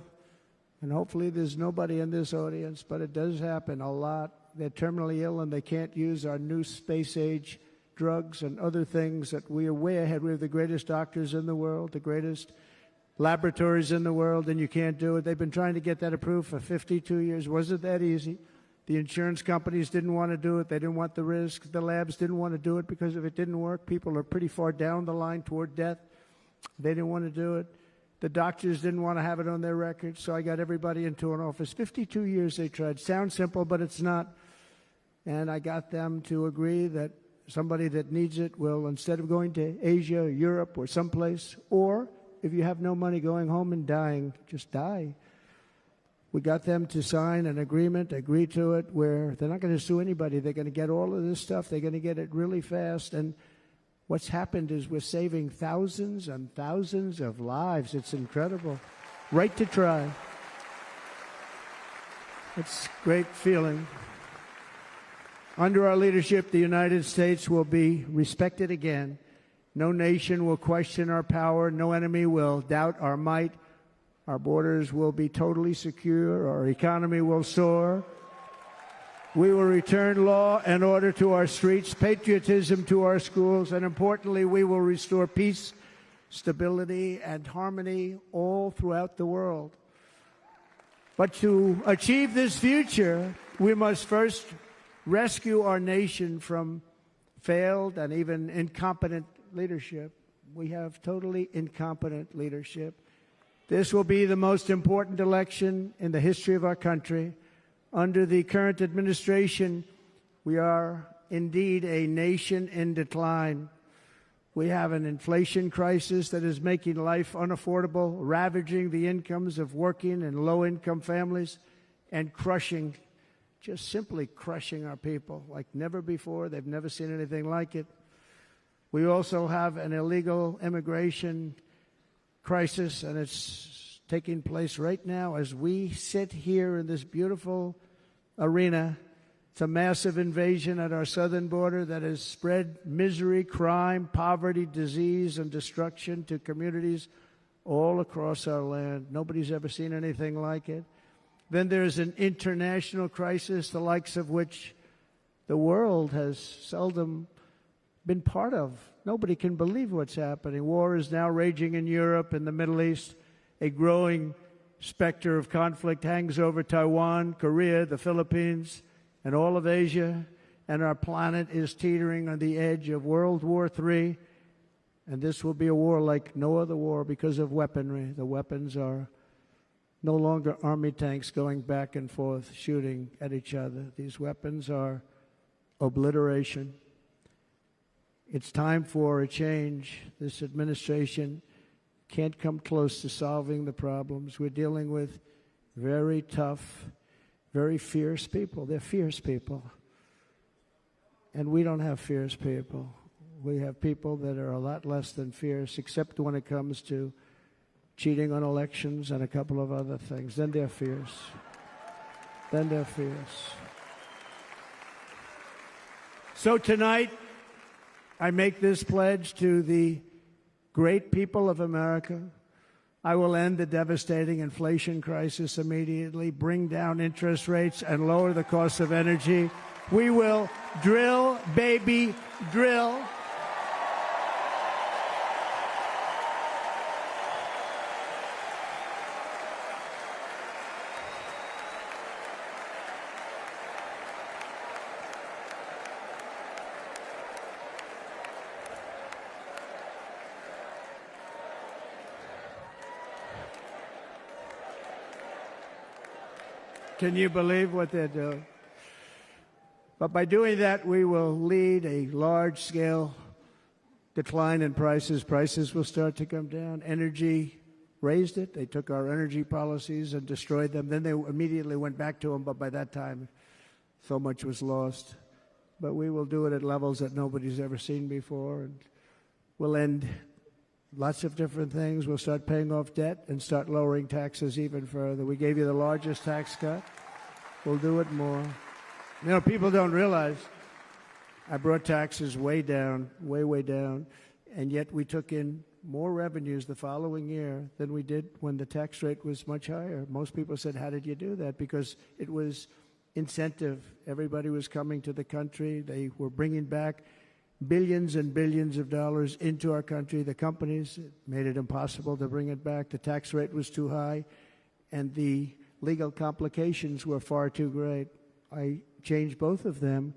And hopefully there's nobody in this audience, but it does happen a lot. They're terminally ill and they can't use our new space-age drugs and other things that we are way ahead. We have the greatest doctors in the world, the greatest laboratories in the world, and you can't do it. They've been trying to get that approved for 52 years. Wasn't that easy? The insurance companies didn't want to do it. They didn't want the risk. The labs didn't want to do it because if it didn't work, people are pretty far down the line toward death. They didn't want to do it. The doctors didn't want to have it on their records, so I got everybody into an office. 52 years they tried. Sounds simple, but it's not. And I got them to agree that somebody that needs it will, instead of going to Asia or Europe or someplace, or if you have no money, going home and dying, just die. We got them to sign an agreement, agree to it, where they're not going to sue anybody. They're going to get all of this stuff. They're going to get it really fast. And what's happened is we're saving thousands and thousands of lives. It's incredible. Right to try. It's a great feeling. Under our leadership, the United States will be respected again. No nation will question our power. No enemy will doubt our might. Our borders will be totally secure. Our economy will soar. We will return law and order to our streets, patriotism to our schools, and importantly, we will restore peace, stability, and harmony all throughout the world. But to achieve this future, we must first rescue our nation from failed and even incompetent leadership. We have totally incompetent leadership. This will be the most important election in the history of our country. Under the current administration, we are indeed a nation in decline. We have an inflation crisis that is making life unaffordable, ravaging the incomes of working and low-income families, and crushing, just simply crushing our people like never before. They've never seen anything like it. We also have an illegal immigration crisis, and it's taking place right now as we sit here in this beautiful arena. It's a massive invasion at our southern border that has spread misery, crime, poverty, disease, and destruction to communities all across our land. Nobody's ever seen anything like it. Then there's an international crisis, the likes of which the world has seldom been part of. Nobody can believe what's happening. War is now raging in Europe and the Middle East. A growing specter of conflict hangs over Taiwan, Korea, the Philippines, and all of Asia. And our planet is teetering on the edge of World War III. And this will be a war like no other war because of weaponry. The weapons are no longer army tanks going back and forth shooting at each other. These weapons are obliteration. It's time for a change. This administration can't come close to solving the problems. We're dealing with very tough, very fierce people. They're fierce people. And we don't have fierce people. We have people that are a lot less than fierce, except when it comes to cheating on elections and a couple of other things. Then they're fierce. Then they're fierce. So tonight, I make this pledge to the great people of America. I will end the devastating inflation crisis immediately, bring down interest rates, and lower the cost of energy. We will drill, baby, drill. Can you believe what they're doing? But by doing that, we will lead a large-scale decline in prices. Prices will start to come down. Energy raised it. They took our energy policies and destroyed them. Then they immediately went back to them, but by that time, so much was lost. But we will do it at levels that nobody's ever seen before. And we'll end lots of different things. We'll start paying off debt and start lowering taxes even further. We gave you the largest tax cut. We'll do it more. You know, people don't realize I brought taxes way down, way down, and yet we took in more revenues the following year than we did when the tax rate was much higher. Most people said, how did you do that? Because it was incentive. Everybody was coming to the country. They were bringing back billions and billions of dollars into our country. The companies made it impossible to bring it back. The tax rate was too high, and the legal complications were far too great. I changed both of them,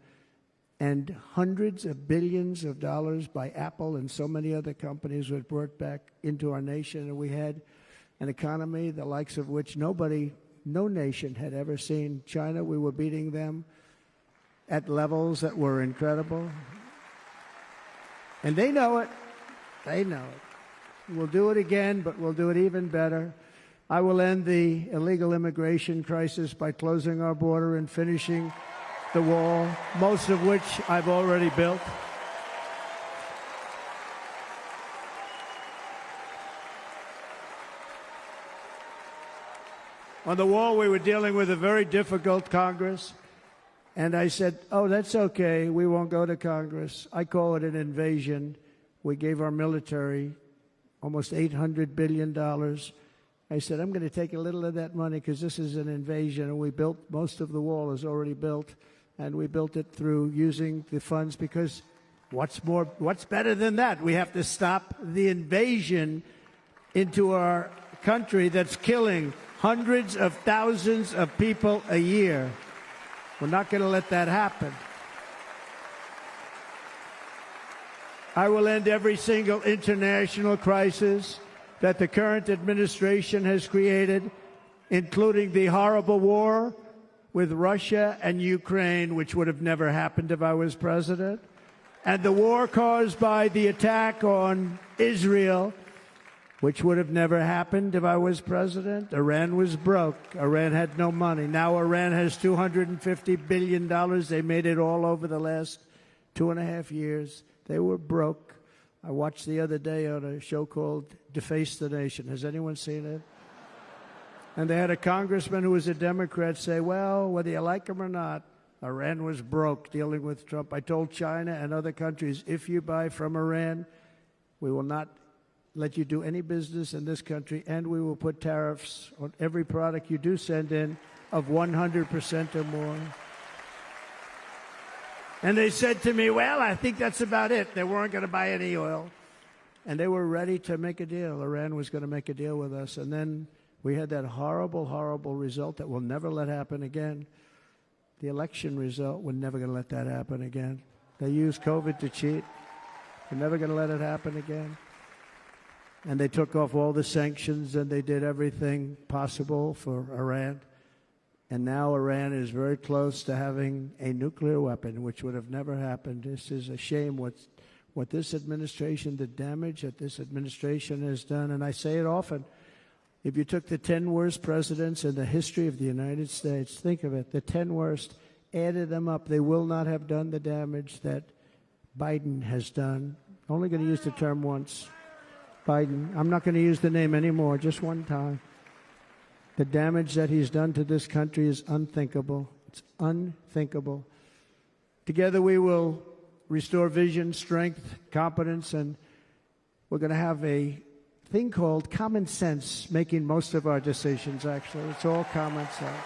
and hundreds of billions of dollars by Apple and so many other companies were brought back into our nation, and we had an economy the likes of which no nation had ever seen. China, we were beating them at levels that were incredible. And they know it. They know it. We'll do it again, but we'll do it even better. I will end the illegal immigration crisis by closing our border and finishing the wall, most of which I've already built. On the wall, we were dealing with a very difficult Congress, and I said, oh, that's okay, we won't go to Congress. I call it an invasion. We gave our military almost $800 billion. I said, I'm going to take a little of that money because this is an invasion, and we built, most of the wall is already built, and we built it through using the funds because what's better than that? We have to stop the invasion into our country that's killing hundreds of thousands of people a year. We're not going to let that happen. I will end every single international crisis that the current administration has created, including the horrible war with Russia and Ukraine, which would have never happened if I was president, and the war caused by the attack on Israel, which would have never happened if I was president. Iran was broke. Iran had no money. Now Iran has $250 billion. They made it all over the last 2.5 years. They were broke. I watched the other day on a show called Deface the Nation. Has anyone seen it? And they had a congressman who was a Democrat say, well, whether you like him or not, Iran was broke dealing with Trump. I told China and other countries, if you buy from Iran, we will not let you do any business in this country, and we will put tariffs on every product you do send in of 100% or more. And they said to me, well, I think that's about it. They weren't going to buy any oil. And they were ready to make a deal. Iran was going to make a deal with us. And then we had that horrible, horrible result that we'll never let happen again. The election result, we're never going to let that happen again. They used COVID to cheat. We're never going to let it happen again. And they took off all the sanctions, and they did everything possible for Iran. And now Iran is very close to having a nuclear weapon, which would have never happened. This is a shame what this administration, the damage that this administration has done. And I say it often. If you took the 10 worst presidents in the history of the United States, think of it, the 10 worst, added them up, they will not have done the damage that Biden has done. Only going to use the term once. Biden. I'm not going to use the name anymore, just one time. The damage that he's done to this country is unthinkable. It's unthinkable. Together we will restore vision, strength, competence, and we're going to have a thing called common sense making most of our decisions, actually. It's all common sense.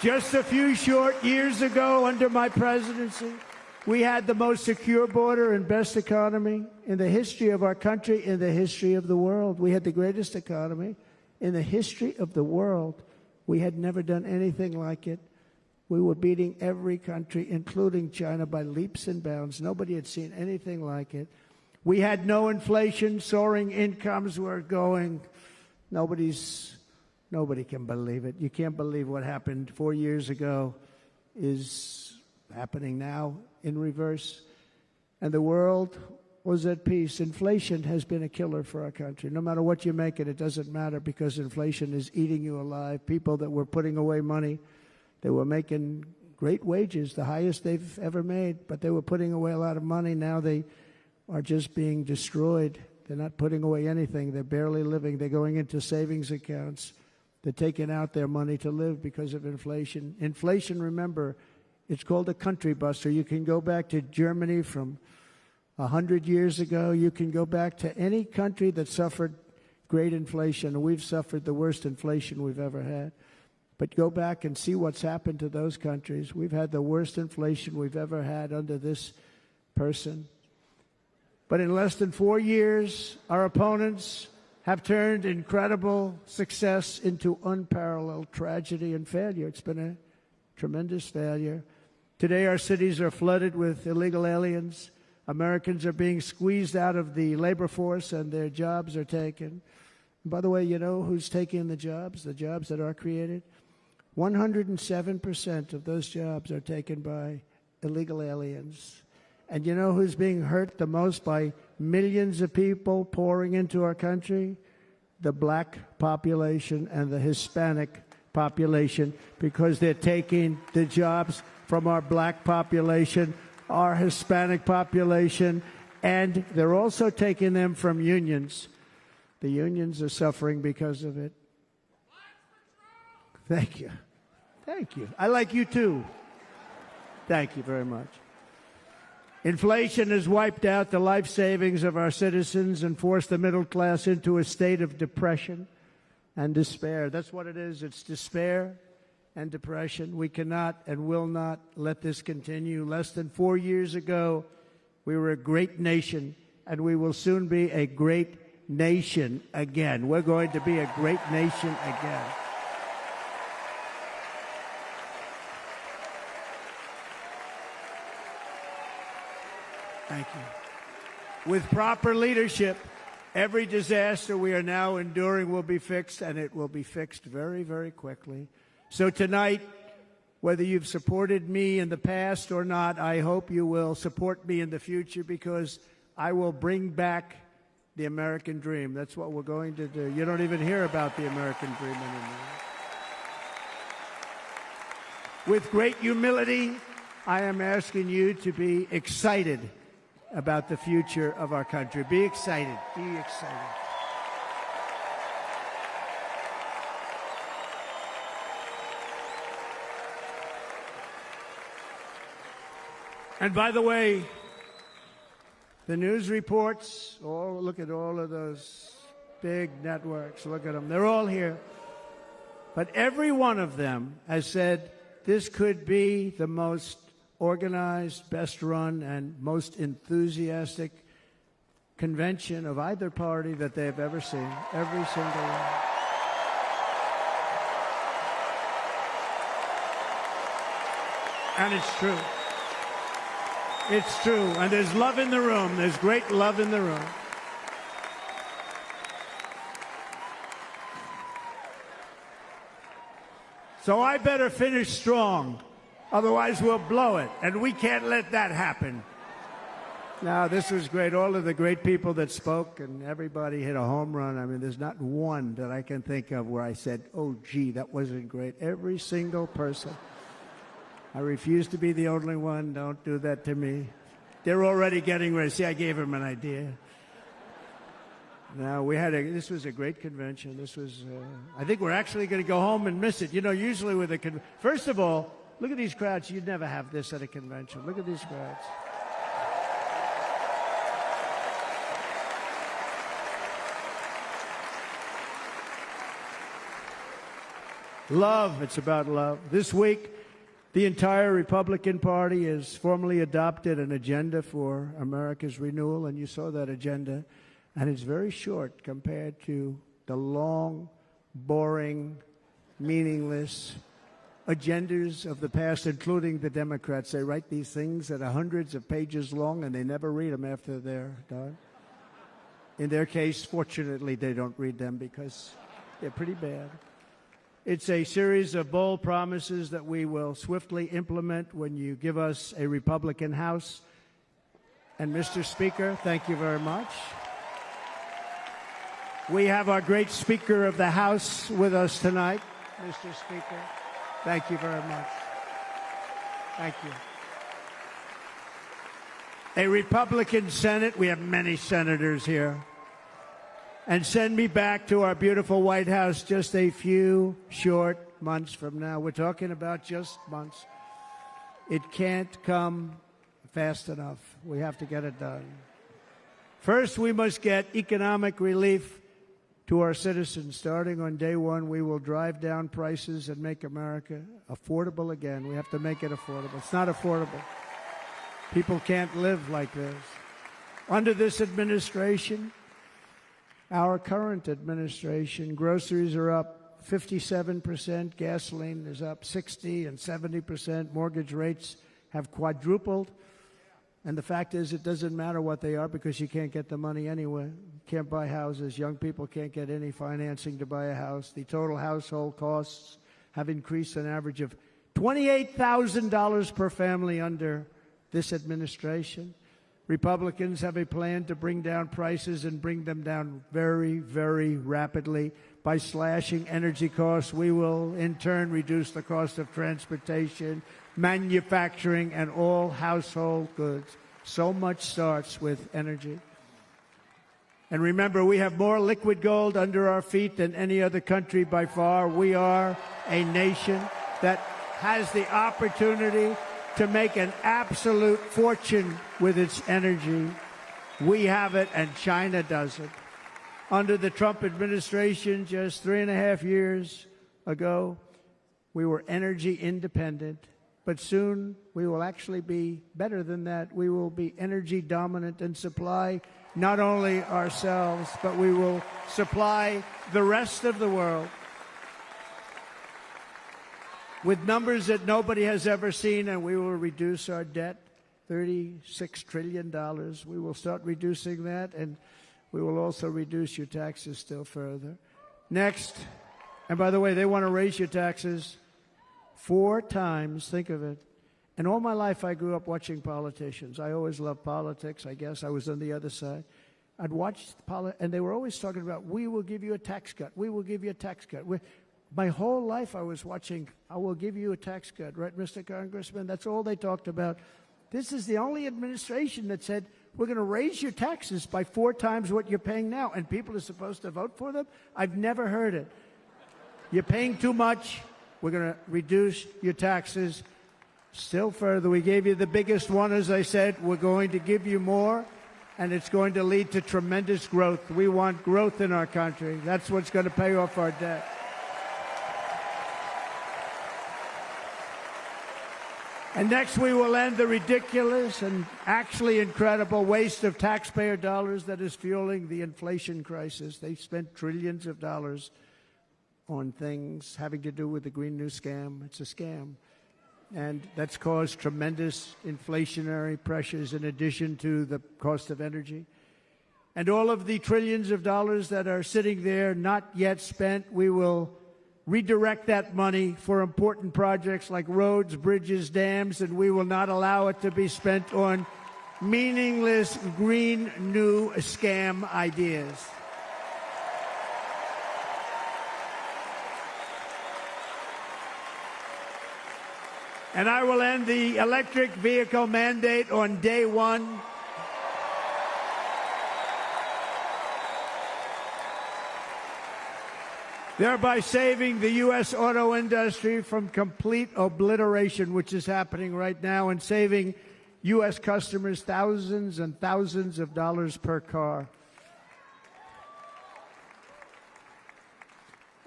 Just a few short years ago, under my presidency, we had the most secure border and best economy in the history of our country, in the history of the world. We had the greatest economy in the history of the world. We had never done anything like it. We were beating every country, including China, by leaps and bounds. Nobody had seen anything like it. We had no inflation. Soaring incomes were going. Nobody can believe it. You can't believe what happened 4 years ago is happening now in reverse. And the world was at peace. Inflation has been a killer for our country. No matter what you make it, it doesn't matter because inflation is eating you alive. People that were putting away money, they were making great wages, the highest they've ever made, but they were putting away a lot of money. Now they are just being destroyed. They're not putting away anything. They're barely living. They're going into savings accounts. They're taking out their money to live because of inflation. Inflation, remember, it's called a country buster. You can go back to Germany from 100 years ago. You can go back to any country that suffered great inflation. We've suffered the worst inflation we've ever had. But go back and see what's happened to those countries. We've had the worst inflation we've ever had under this person. But in less than 4 years, our opponents have turned incredible success into unparalleled tragedy and failure. It's been a tremendous failure. Today, our cities are flooded with illegal aliens. Americans are being squeezed out of the labor force, and their jobs are taken. And by the way, you know who's taking the jobs that are created? 107% of those jobs are taken by illegal aliens. And you know who's being hurt the most by millions of people pouring into our country? The black population and the Hispanic population, because they're taking the jobs from our black population, our Hispanic population, and they're also taking them from unions. The unions are suffering because of it. Thank you. Thank you. I like you too. Thank you very much. Inflation has wiped out the life savings of our citizens and forced the middle class into a state of depression and despair. That's what it is. It's despair and depression. We cannot and will not let this continue. Less than 4 years ago, we were a great nation, and we will soon be a great nation again. We're going to be a great nation again. Thank you. With proper leadership, every disaster we are now enduring will be fixed, and it will be fixed very, very quickly. So tonight, whether you've supported me in the past or not, I hope you will support me in the future, because I will bring back the American dream. That's what we're going to do. You don't even hear about the American dream anymore. With great humility, I am asking you to be excited about the future of our country. Be excited. Be excited. And by the way, the news reports, look at all of those big networks. Look at them. They're all here. But every one of them has said this could be the most organized, best run, and most enthusiastic convention of either party that they've ever seen. Every single one. And it's true. It's true. And there's love in the room. There's great love in the room. So I better finish strong. Otherwise, we'll blow it, and we can't let that happen. Now, this was great. All of the great people that spoke, and everybody hit a home run. I mean, there's not one that I can think of where I said, oh, gee, that wasn't great. Every single person. I refuse to be the only one. Don't do that to me. They're already getting ready. See, I gave them an idea. Now, this was a great convention. This was, I think we're actually going to go home and miss it. You know, usually with a first of all, look at these crowds. You'd never have this at a convention. Look at these crowds. Love. It's about love. This week, the entire Republican Party has formally adopted an agenda for America's renewal, and you saw that agenda. And it's very short compared to the long, boring, meaningless agendas of the past, including the Democrats. They write these things that are hundreds of pages long, and they never read them after they're done. In their case, fortunately, they don't read them because they're pretty bad. It's a series of bold promises that we will swiftly implement when you give us a Republican House. And Mr. Speaker, thank you very much. We have our great Speaker of the House with us tonight, Mr. Speaker. Thank you very much. Thank you. A Republican Senate. We have many senators here. And send me back to our beautiful White House just a few short months from now. We're talking about just months. It can't come fast enough. We have to get it done. First, we must get economic relief to our citizens. Starting on day one, we will drive down prices and make America affordable again. We have to make it affordable. It's not affordable. People can't live like this. Under this administration, our current administration, groceries are up 57%, gasoline is up 60 and 70%, mortgage rates have quadrupled. And the fact is, it doesn't matter what they are because you can't get the money anyway. You can't buy houses. Young people can't get any financing to buy a house. The total household costs have increased an average of $28,000 per family under this administration. Republicans have a plan to bring down prices and bring them down very, very rapidly. By slashing energy costs, we will in turn reduce the cost of transportation, manufacturing, and all household goods. So much starts with energy. And remember, we have more liquid gold under our feet than any other country by far. We are a nation that has the opportunity to make an absolute fortune with its energy. We have it, and China doesn't. Under the Trump administration, just 3.5 years ago, we were energy independent. But soon we will actually be better than that. We will be energy dominant and supply not only ourselves, but we will supply the rest of the world with numbers that nobody has ever seen, and we will reduce our debt, $36 trillion. We will start reducing that, and we will also reduce your taxes still further. Next, and by the way, they want to raise your taxes 4 times, think of it. And all my life I grew up watching politicians. I always loved politics, I guess. I was on the other side. I'd watch and they were always talking about, we will give you a tax cut. We will give you a tax cut. My whole life I was watching, I will give you a tax cut, right, Mr. Congressman? That's all they talked about. This is the only administration that said, we're going to raise your taxes by 4 times what you're paying now, and people are supposed to vote for them? I've never heard it. You're paying too much. We're going to reduce your taxes still further. We gave you the biggest one, as I said. We're going to give you more, and it's going to lead to tremendous growth. We want growth in our country. That's what's going to pay off our debt. And next, we will end the ridiculous and actually incredible waste of taxpayer dollars that is fueling the inflation crisis. They spent trillions of dollars on things having to do with the Green New Scam. It's a scam. And that's caused tremendous inflationary pressures in addition to the cost of energy. And all of the trillions of dollars that are sitting there not yet spent, we will redirect that money for important projects like roads, bridges, dams, and we will not allow it to be spent on meaningless Green New Scam ideas. And I will end the electric vehicle mandate on day one. Thereby saving the U.S. auto industry from complete obliteration, which is happening right now, and saving U.S. customers thousands and thousands of dollars per car.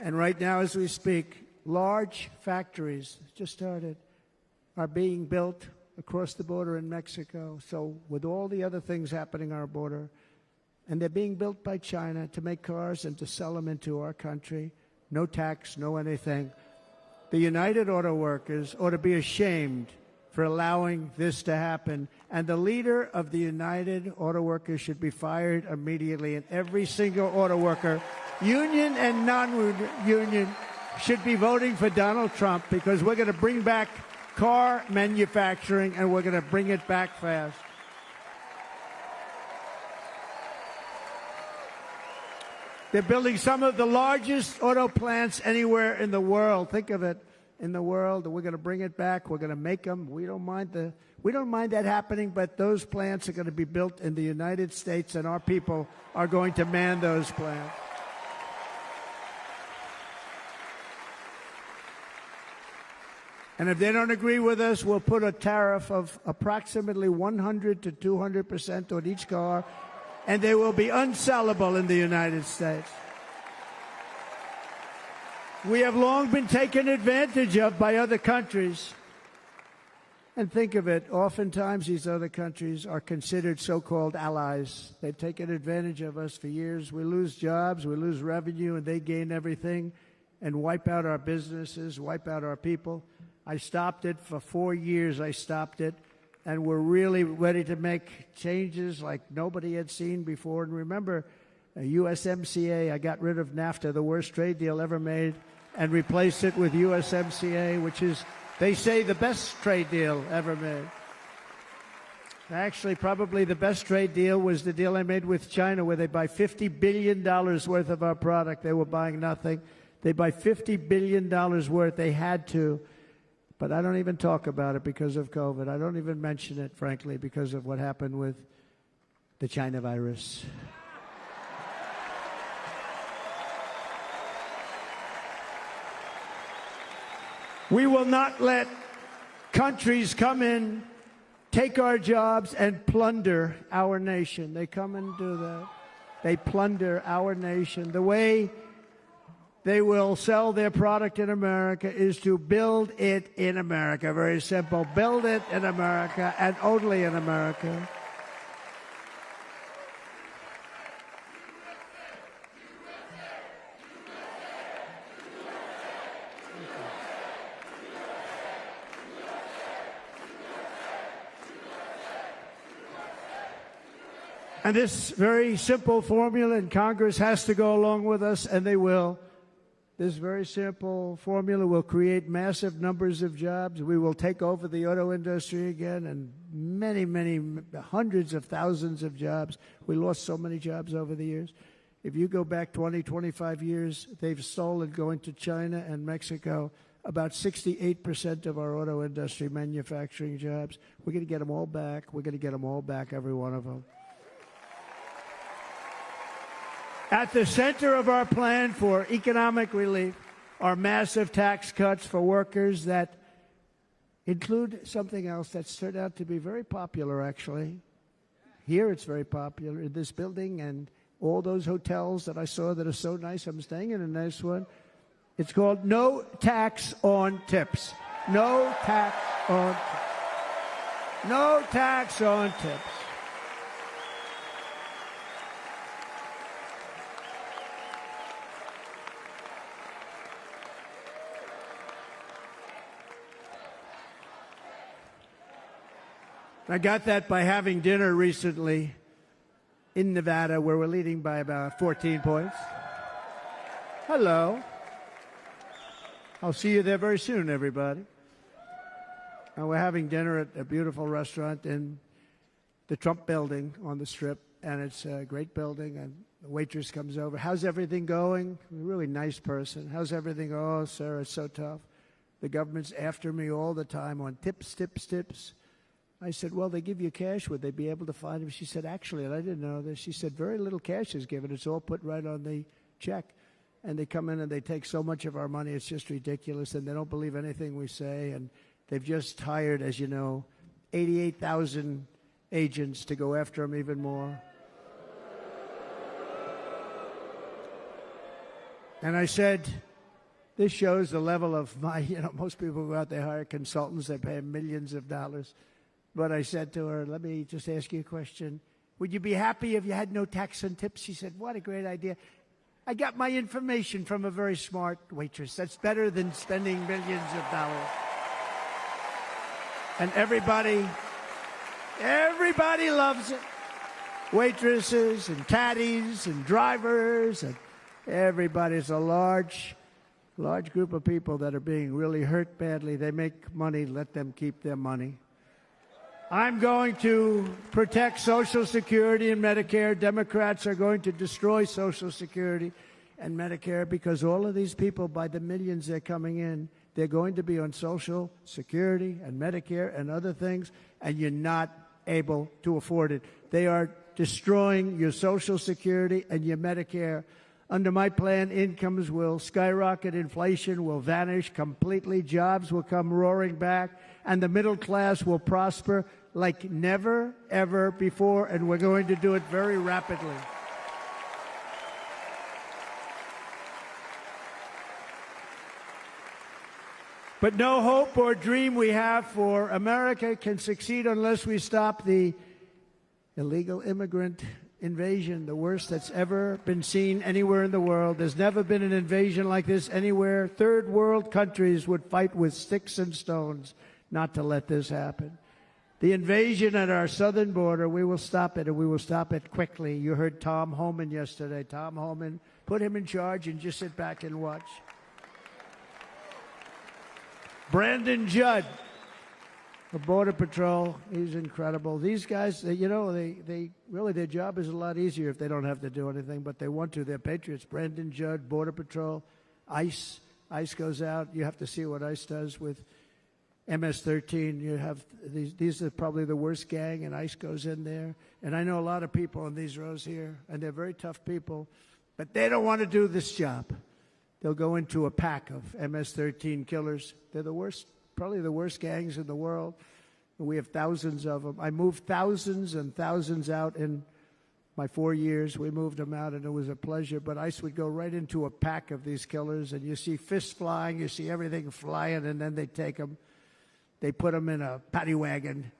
And right now, as we speak, large factories just started are being built across the border in Mexico. So with all the other things happening on our border, and they're being built by China to make cars and to sell them into our country. No tax, no anything. The United Auto Workers ought to be ashamed for allowing this to happen. And the leader of the United Auto Workers should be fired immediately. And every single auto worker, union and non-union, should be voting for Donald Trump, because we're going to bring back car manufacturing, and we're going to bring it back fast. They're building some of the largest auto plants anywhere in the world. Think of it, in the world. We're going to bring it back. We're going to make them. We don't mind that happening, but those plants are going to be built in the United States, and our people are going to man those plants. And if they don't agree with us, we'll put a tariff of approximately 100 to 200% on each car, and they will be unsellable in the United States. We have long been taken advantage of by other countries. And think of it, oftentimes these other countries are considered so-called allies. They've taken advantage of us for years. We lose jobs, we lose revenue, and they gain everything and wipe out our businesses, wipe out our people. I stopped it for 4 years. I stopped it, and we're really ready to make changes like nobody had seen before. And remember, USMCA, I got rid of NAFTA, the worst trade deal ever made, and replaced it with USMCA, which is, they say, the best trade deal ever made. Actually, probably the best trade deal was the deal I made with China, where they buy $50 billion worth of our product. They were buying nothing. They buy $50 billion worth. They had to. But I don't even talk about it because of COVID. I don't even mention it, frankly, because of what happened with the China virus. We will not let countries come in, take our jobs, and plunder our nation. They come and do that. They plunder our nation. The way they will sell their product in America is to build it in America. Very simple. Build it in America and only in America. And this very simple formula, and Congress has to go along with us, and they will. This very simple formula will create massive numbers of jobs. We will take over the auto industry again, and many, many, hundreds of thousands of jobs. We lost so many jobs over the years. If you go back 20, 25 years, they've stolen, going to China and Mexico, about 68% of our auto industry manufacturing jobs. We're going to get them all back. We're going to get them all back, every one of them. At the center of our plan for economic relief are massive tax cuts for workers that include something else that's turned out to be very popular, actually. Here it's very popular in this building and all those hotels that I saw that are so nice. I'm staying in a nice one. It's called no tax on tips. No tax on tips. No tax on tips. I got that by having dinner recently in Nevada, where we're leading by about 14 points. Hello. I'll see you there very soon, everybody. And we're having dinner at a beautiful restaurant in the Trump building on the Strip, and it's a great building, and the waitress comes over. How's everything going? A really nice person. How's everything? Oh, sir, it's so tough. The government's after me all the time on tips, tips, tips. I said, well, they give you cash. Would they be able to find him? She said, actually, and I didn't know this. She said, very little cash is given. It's all put right on the check. And they come in and they take so much of our money, it's just ridiculous. And they don't believe anything we say. And they've just hired, as you know, 88,000 agents to go after them even more. And I said, this shows the level of my, most people go out, they hire consultants, they pay them millions of dollars. But I said to her, let me just ask you a question. Would you be happy if you had no tax on tips? She said, what a great idea. I got my information from a very smart waitress. That's better than spending millions of dollars. And everybody loves it. Waitresses and caddies and drivers and everybody's a large group of people that are being really hurt badly. They make money, let them keep their money. I'm going to protect Social Security and Medicare. Democrats are going to destroy Social Security and Medicare because all of these people, by the millions they're coming in, they're going to be on Social Security and Medicare and other things, and you're not able to afford it. They are destroying your Social Security and your Medicare. Under my plan, incomes will skyrocket, inflation will vanish completely, jobs will come roaring back, and the middle class will prosper like never, ever before, and we're going to do it very rapidly. But no hope or dream we have for America can succeed unless we stop the illegal immigrant invasion, the worst that's ever been seen anywhere in the world. There's never been an invasion like this anywhere. Third world countries would fight with sticks and stones not to let this happen. The invasion at our southern border, we will stop it, and we will stop it quickly. You heard Tom Homan yesterday. Tom Homan, put him in charge and just sit back and watch. Brandon Judd, the Border Patrol, he's incredible. These guys, they really, their job is a lot easier if they don't have to do anything, but they want to. They're patriots. Brandon Judd, Border Patrol, ICE. ICE goes out. You have to see what ICE does with MS-13. You have these are probably the worst gang, and ICE goes in there. And I know a lot of people in these rows here, and they're very tough people, but they don't want to do this job. They'll go into a pack of MS-13 killers. They're the worst, probably the worst gangs in the world. We have thousands of them. I moved thousands and thousands out in my 4 years. We moved them out, and it was a pleasure. But ICE would go right into a pack of these killers, and you see fists flying, you see everything flying, and then they take them. They put them in a paddy wagon.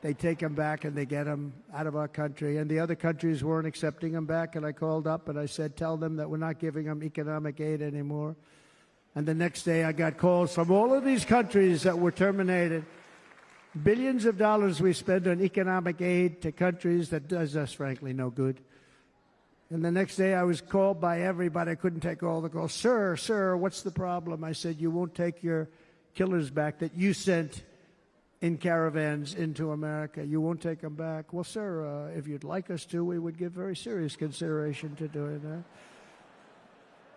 They take them back, and they get them out of our country. And the other countries weren't accepting them back, and I called up, and I said, tell them that we're not giving them economic aid anymore. And the next day, I got calls from all of these countries that were terminated. Billions of dollars we spend on economic aid to countries that does us, frankly, no good. And the next day, I was called by everybody. I couldn't take all the calls. Sir, what's the problem? I said, you won't take your killers back that you sent in caravans into America. You won't take them back. Well, sir, if you'd like us to, we would give very serious consideration to doing that.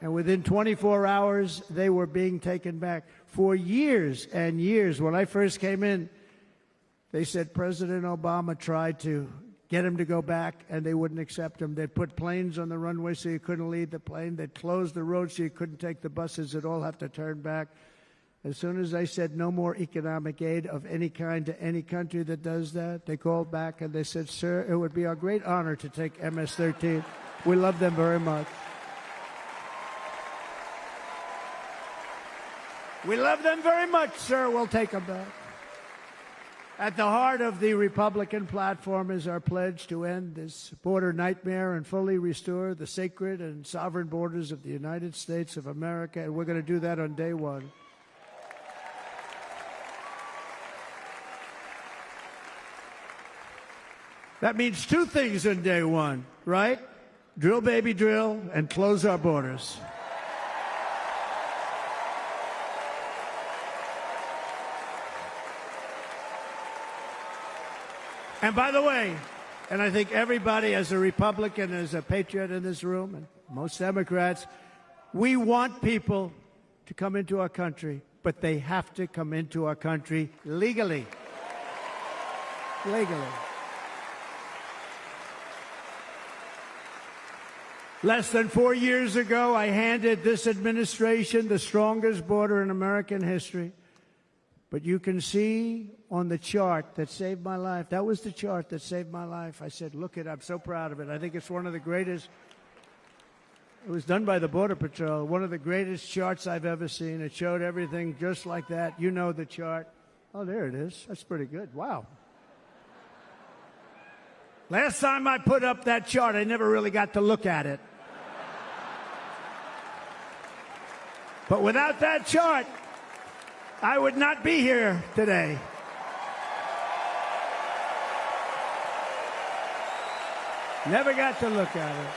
And within 24 hours, they were being taken back. For years and years, when I first came in, they said President Obama tried to get him to go back, and they wouldn't accept him. They'd put planes on the runway so you couldn't leave the plane. They'd close the road so you couldn't take the buses. They'd all have to turn back. As soon as I said no more economic aid of any kind to any country that does that, they called back and they said, sir, it would be our great honor to take MS-13. We love them very much. We love them very much, sir. We'll take them back. At the heart of the Republican platform is our pledge to end this border nightmare and fully restore the sacred and sovereign borders of the United States of America, and we're going to do that on day one. That means two things on day one, right? Drill, baby, drill, and close our borders. And by the way, and I think everybody as a Republican, as a patriot in this room, and most Democrats, we want people to come into our country, but they have to come into our country legally. Legally. Less than 4 years ago, I handed this administration the strongest border in American history. But you can see on the chart that saved my life, that was the chart that saved my life. I said, look it, I'm so proud of it. I think it's one of the greatest, it was done by the Border Patrol, one of the greatest charts I've ever seen. It showed everything just like that. You know the chart. Oh, there it is. That's pretty good. Wow. Last time I put up that chart, I never really got to look at it. But without that chart, I would not be here today. Never got to look at it.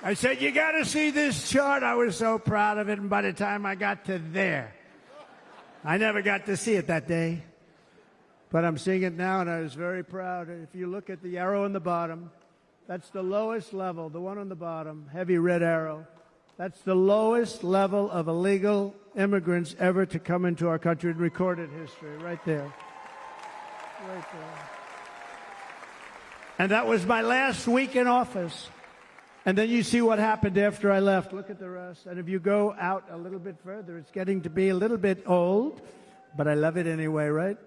I said, you got to see this chart. I was so proud of it, and by the time I got to there, I never got to see it that day. But I'm seeing it now, and I was very proud. If you look at the arrow on the bottom, that's the lowest level, the one on the bottom, heavy red arrow. That's the lowest level of illegal immigrants ever to come into our country in recorded history, right there. Right there. And that was my last week in office. And then you see what happened after I left. Look at the rest. And if you go out a little bit further, it's getting to be a little bit old, but I love it anyway, right?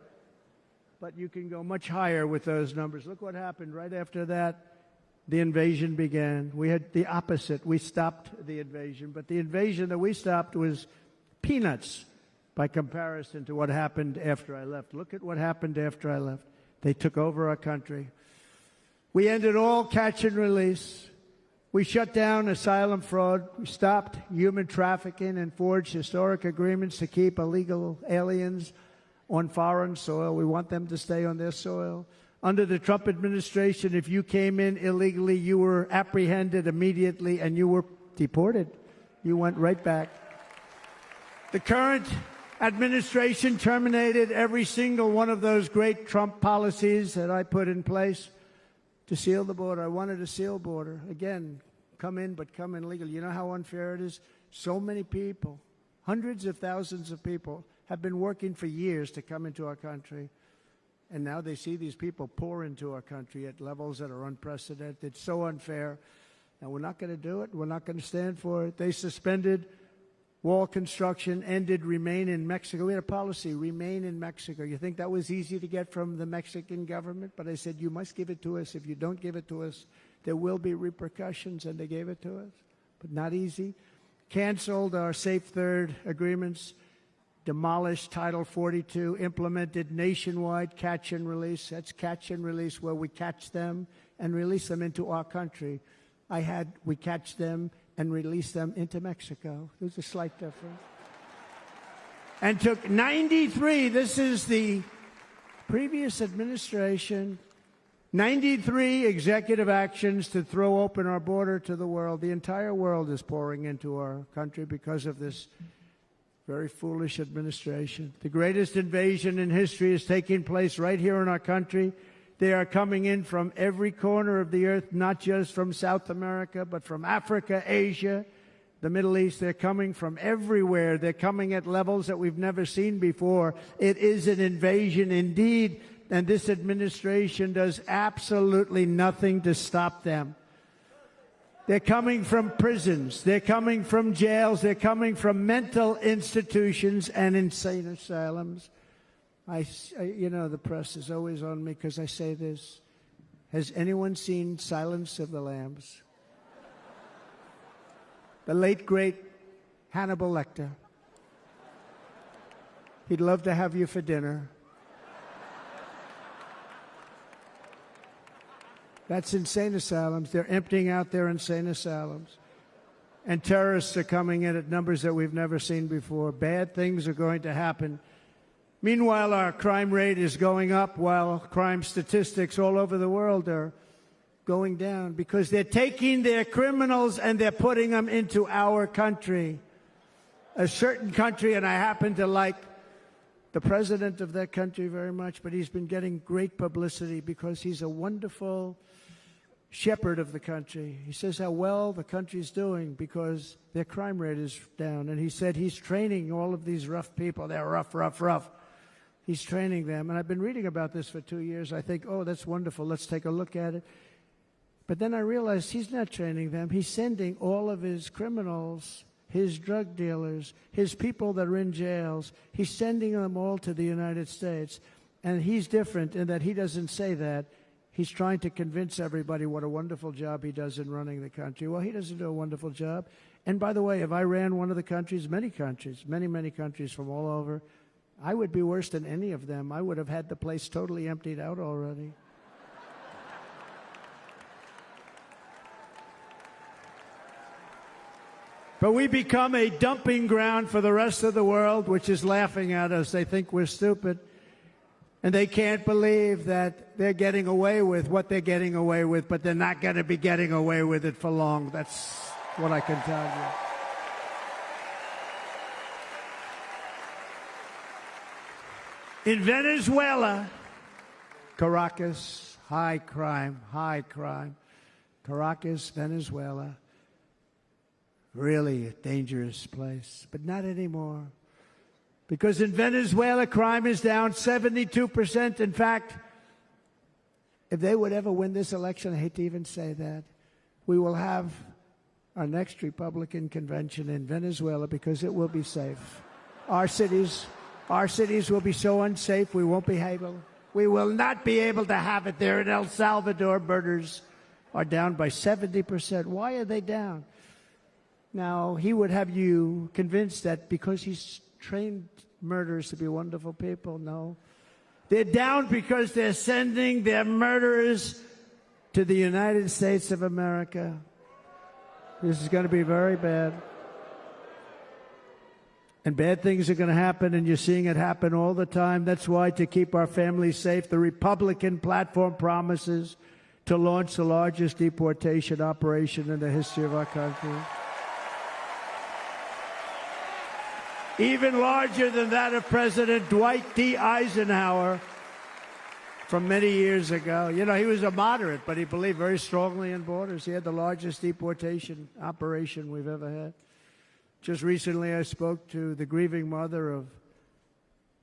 but you can go much higher with those numbers. Look what happened right after that. The invasion began. We had the opposite. We stopped the invasion, but the invasion that we stopped was peanuts by comparison to what happened after I left. Look at what happened after I left. They took over our country. We ended all catch and release. We shut down asylum fraud. We stopped human trafficking and forged historic agreements to keep illegal aliens on foreign soil. We want them to stay on their soil. Under the Trump administration, if you came in illegally, you were apprehended immediately and you were deported. You went right back. The current administration terminated every single one of those great Trump policies that I put in place to seal the border. I wanted a sealed border. Again, come in, but come in legally. You know how unfair it is? So many people, hundreds of thousands of people, have been working for years to come into our country. And now they see these people pour into our country at levels that are unprecedented. It's so unfair. And we're not going to do it. We're not going to stand for it. They suspended wall construction, ended remain in Mexico. We had a policy, remain in Mexico. You think that was easy to get from the Mexican government? But I said, you must give it to us. If you don't give it to us, there will be repercussions. And they gave it to us. But not easy. Canceled our Safe Third agreements. Demolished Title 42, implemented nationwide catch and release. That's catch and release, where we catch them and release them into our country. We catch them and release them into Mexico. There's a slight difference. And took 93, this is the previous administration, 93 executive actions to throw open our border to the world. The entire world is pouring into our country because of this very foolish administration. The greatest invasion in history is taking place right here in our country. They are coming in from every corner of the earth, not just from South America, but from Africa, Asia, the Middle East. They're coming from everywhere. They're coming at levels that we've never seen before. It is an invasion indeed, and this administration does absolutely nothing to stop them. They're coming from prisons. They're coming from jails. They're coming from mental institutions and insane asylums. You know, the press is always on me because I say this. Has anyone seen Silence of the Lambs? The late, great Hannibal Lecter. He'd love to have you for dinner. That's insane asylums. They're emptying out their insane asylums. And terrorists are coming in at numbers that we've never seen before. Bad things are going to happen. Meanwhile, our crime rate is going up, while crime statistics all over the world are going down, because they're taking their criminals and they're putting them into our country. A certain country, and I happen to like the president of that country very much, but he's been getting great publicity because he's a wonderful shepherd of the country. He says how well the country's doing because their crime rate is down. And he said he's training all of these rough people. They're rough. He's training them. And I've been reading about this for 2 years. I think, oh, that's wonderful. Let's take a look at it. But then I realized he's not training them. He's sending all of his criminals, his drug dealers, his people that are in jails, he's sending them all to the United States. And he's different in that he doesn't say that. He's trying to convince everybody what a wonderful job he does in running the country. Well, he doesn't do a wonderful job. And by the way, if I ran one of the countries, many countries from all over, I would be worse than any of them. I would have had the place totally emptied out already. But we become a dumping ground for the rest of the world, which is laughing at us. They think we're stupid. And they can't believe that they're getting away with what they're getting away with, but they're not going to be getting away with it for long. That's what I can tell you. In Venezuela, Caracas, high crime. Caracas, Venezuela, really a dangerous place, but not anymore. Because in Venezuela, crime is down 72%. In fact, if they would ever win this election, I hate to even say that, we will have our next Republican convention in Venezuela because it will be safe. Our cities will be so unsafe, we won't be able We will not be able to have it there. In El Salvador, murders are down by 70%. Why are they down? Now, he would have you convinced that because he's trained murderers to be wonderful people. No. They're down because they're sending their murderers to the United States of America. This is going to be very bad. And bad things are going to happen, and you're seeing it happen all the time. That's why, to keep our families safe, the Republican platform promises to launch the largest deportation operation in the history of our country. Even larger than that of President Dwight D. Eisenhower from many years ago. You know, he was a moderate, but he believed very strongly in borders. He had the largest deportation operation we've ever had. Just recently, I spoke to the grieving mother of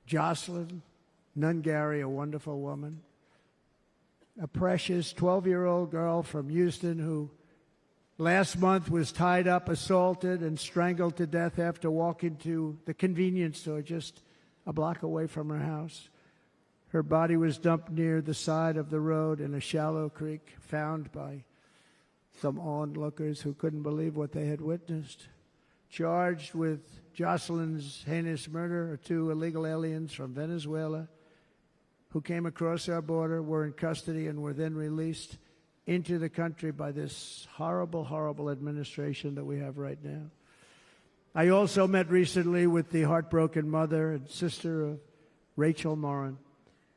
Jocelyn Nungary, a wonderful woman, a precious 12-year-old girl from Houston who last month was tied up, assaulted, and strangled to death after walking to the convenience store just a block away from her house. Her body was dumped near the side of the road in a shallow creek, found by some onlookers who couldn't believe what they had witnessed. Charged with Jocelyn's heinous murder are 2 illegal aliens from Venezuela who came across our border, were in custody, and were then released into the country by this horrible, horrible administration that we have right now. I also met recently with the heartbroken mother and sister of Rachel Morin.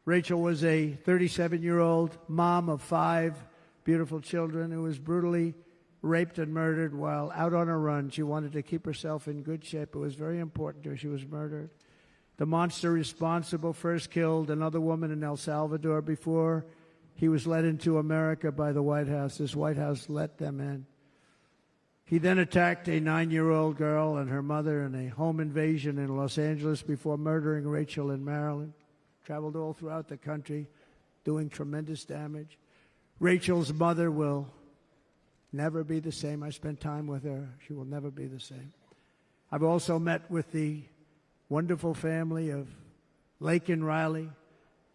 Rachel was a 37-year-old mom of 5 beautiful children who was brutally raped and murdered while out on a run. She wanted to keep herself in good shape. It was very important to her. She was murdered. The monster responsible first killed another woman in El Salvador before he was led into America by the White House. This White House let them in. He then attacked a 9-year-old girl and her mother in a home invasion in Los Angeles before murdering Rachel in Maryland. Traveled all throughout the country, doing tremendous damage. Rachel's mother will never be the same. I spent time with her. She will never be the same. I've also met with the wonderful family of Laken Riley,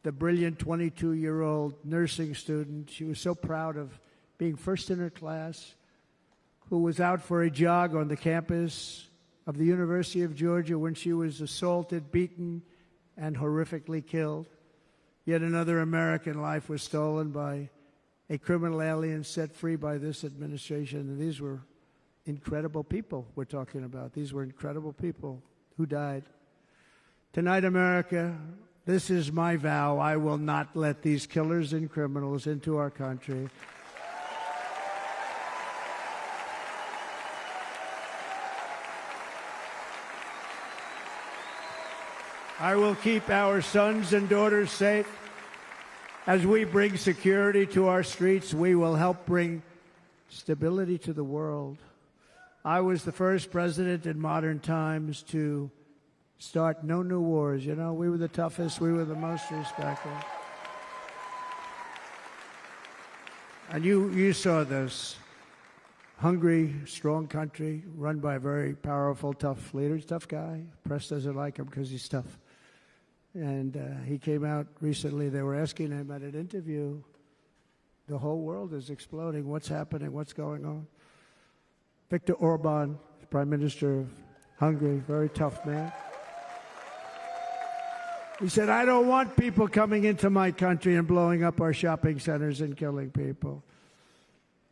the brilliant 22-year-old nursing student. She was so proud of being first in her class, who was out for a jog on the campus of the University of Georgia when she was assaulted, beaten, and horrifically killed. Yet another American life was stolen by a criminal alien set free by this administration. And these were incredible people we're talking about. These were incredible people who died. Tonight, America, this is my vow. I will not let these killers and criminals into our country. I will keep our sons and daughters safe. As we bring security to our streets, we will help bring stability to the world. I was the first president in modern times to start no new wars. You know, we were the toughest. We were the most respected. And you saw this. Hungry, strong country, run by a very powerful, tough leader. He's a tough guy. Press doesn't like him because he's tough. And he came out recently. They were asking him at an interview, the whole world is exploding. What's happening? What's going on? Viktor Orban, Prime Minister of Hungary, very tough man. He said, I don't want people coming into my country and blowing up our shopping centers and killing people.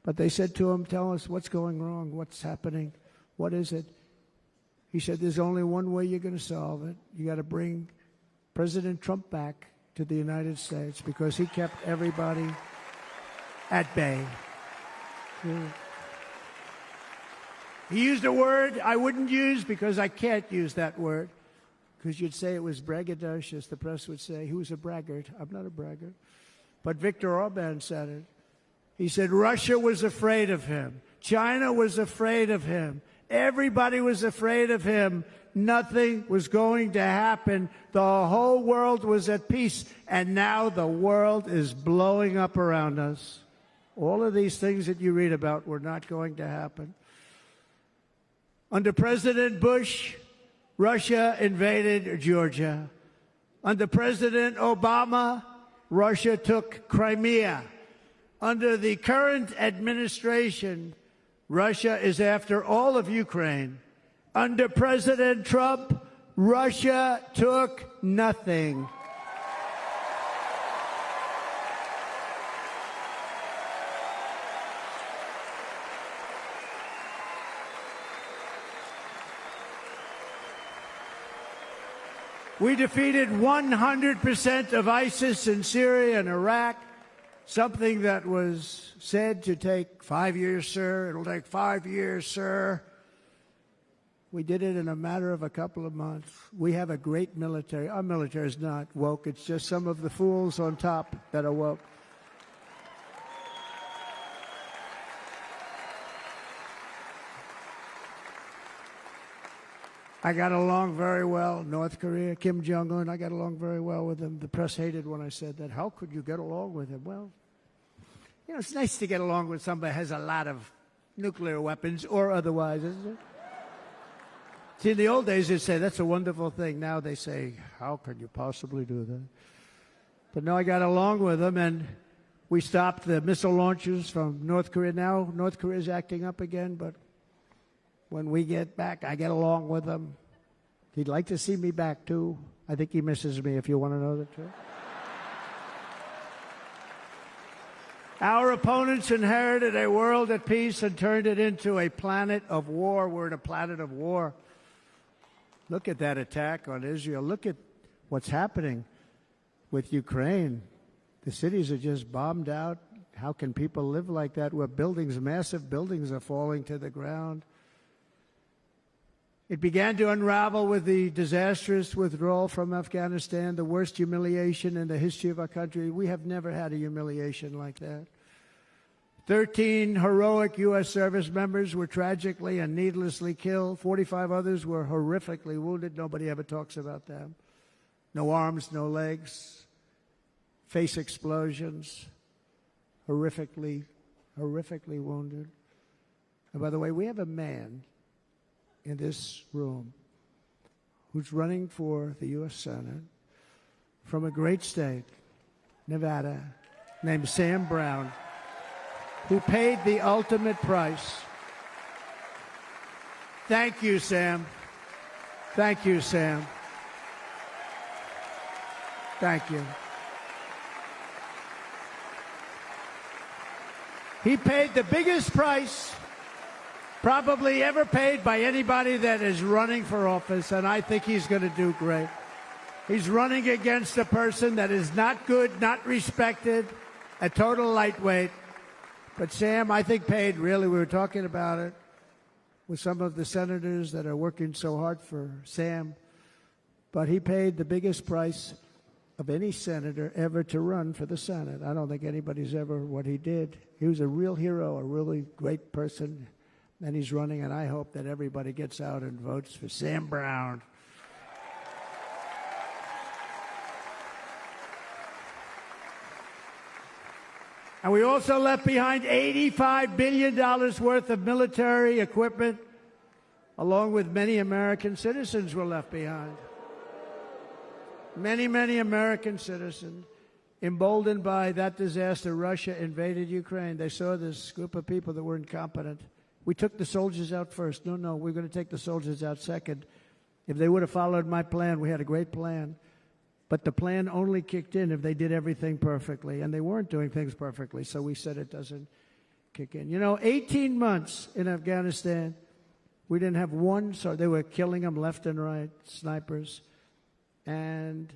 But they said to him, tell us what's going wrong, what's happening, what is it? He said, there's only one way you're going to solve it. You got to bring President Trump back to the United States because he kept everybody at bay. He used a word I wouldn't use because I can't use that word, because you'd say it was braggadocious. The press would say, who's a braggart? I'm not a braggart. But Viktor Orban said it. He said Russia was afraid of him. China was afraid of him. Everybody was afraid of him. Nothing was going to happen. The whole world was at peace. And now the world is blowing up around us. All of these things that you read about were not going to happen. Under President Bush, Russia invaded Georgia. Under President Obama, Russia took Crimea. Under the current administration, Russia is after all of Ukraine. Under President Trump, Russia took nothing. We defeated 100% of ISIS in Syria and Iraq, something that was said to take 5 years, sir. It'll take 5 years, sir. We did it in a matter of a couple of months. We have a great military. Our military is not woke. It's just some of the fools on top that are woke. I got along very well. North Korea, Kim Jong-un, I got along very well with him. The press hated when I said that. How could you get along with him? Well, you know, it's nice to get along with somebody who has a lot of nuclear weapons or otherwise, isn't it? See, in the old days, they'd say, that's a wonderful thing. Now they say, how could you possibly do that? But no, I got along with them, and we stopped the missile launches from North Korea. Now North Korea is acting up again, but when we get back, I get along with him. He'd like to see me back, too. I think he misses me, if you want to know the truth. Our opponents inherited a world at peace and turned it into a planet of war. We're in a planet of war. Look at that attack on Israel. Look at what's happening with Ukraine. The cities are just bombed out. How can people live like that where buildings, massive buildings, are falling to the ground? It began to unravel with the disastrous withdrawal from Afghanistan, the worst humiliation in the history of our country. We have never had a humiliation like that. 13 heroic U.S. service members were tragically and needlessly killed. 45 others were horrifically wounded. Nobody ever talks about them. No arms, no legs, face explosions, horrifically wounded. And by the way, we have a man in this room who's running for the U.S. Senate from a great state, Nevada, named Sam Brown, who paid the ultimate price. Thank you, Sam. Thank you, Sam. Thank you. He paid the biggest price probably ever paid by anybody that is running for office, and I think he's going to do great. He's running against a person that is not good, not respected, a total lightweight. But Sam, I think, paid, really, we were talking about it with some of the senators that are working so hard for Sam, but he paid the biggest price of any senator ever to run for the Senate. I don't think anybody's ever what he did. He was a real hero, a really great person. And he's running, and I hope that everybody gets out and votes for Sam Brown. And we also left behind $85 billion worth of military equipment, along with many American citizens were left behind. Many American citizens, emboldened by that disaster. Russia invaded Ukraine. They saw this group of people that were incompetent. We took the soldiers out first. No, we're going to take the soldiers out second. If they would have followed my plan, we had a great plan. But the plan only kicked in if they did everything perfectly, and they weren't doing things perfectly, so we said it doesn't kick in. You know, 18 months in Afghanistan, we didn't have one, so they were killing them left and right, snipers. And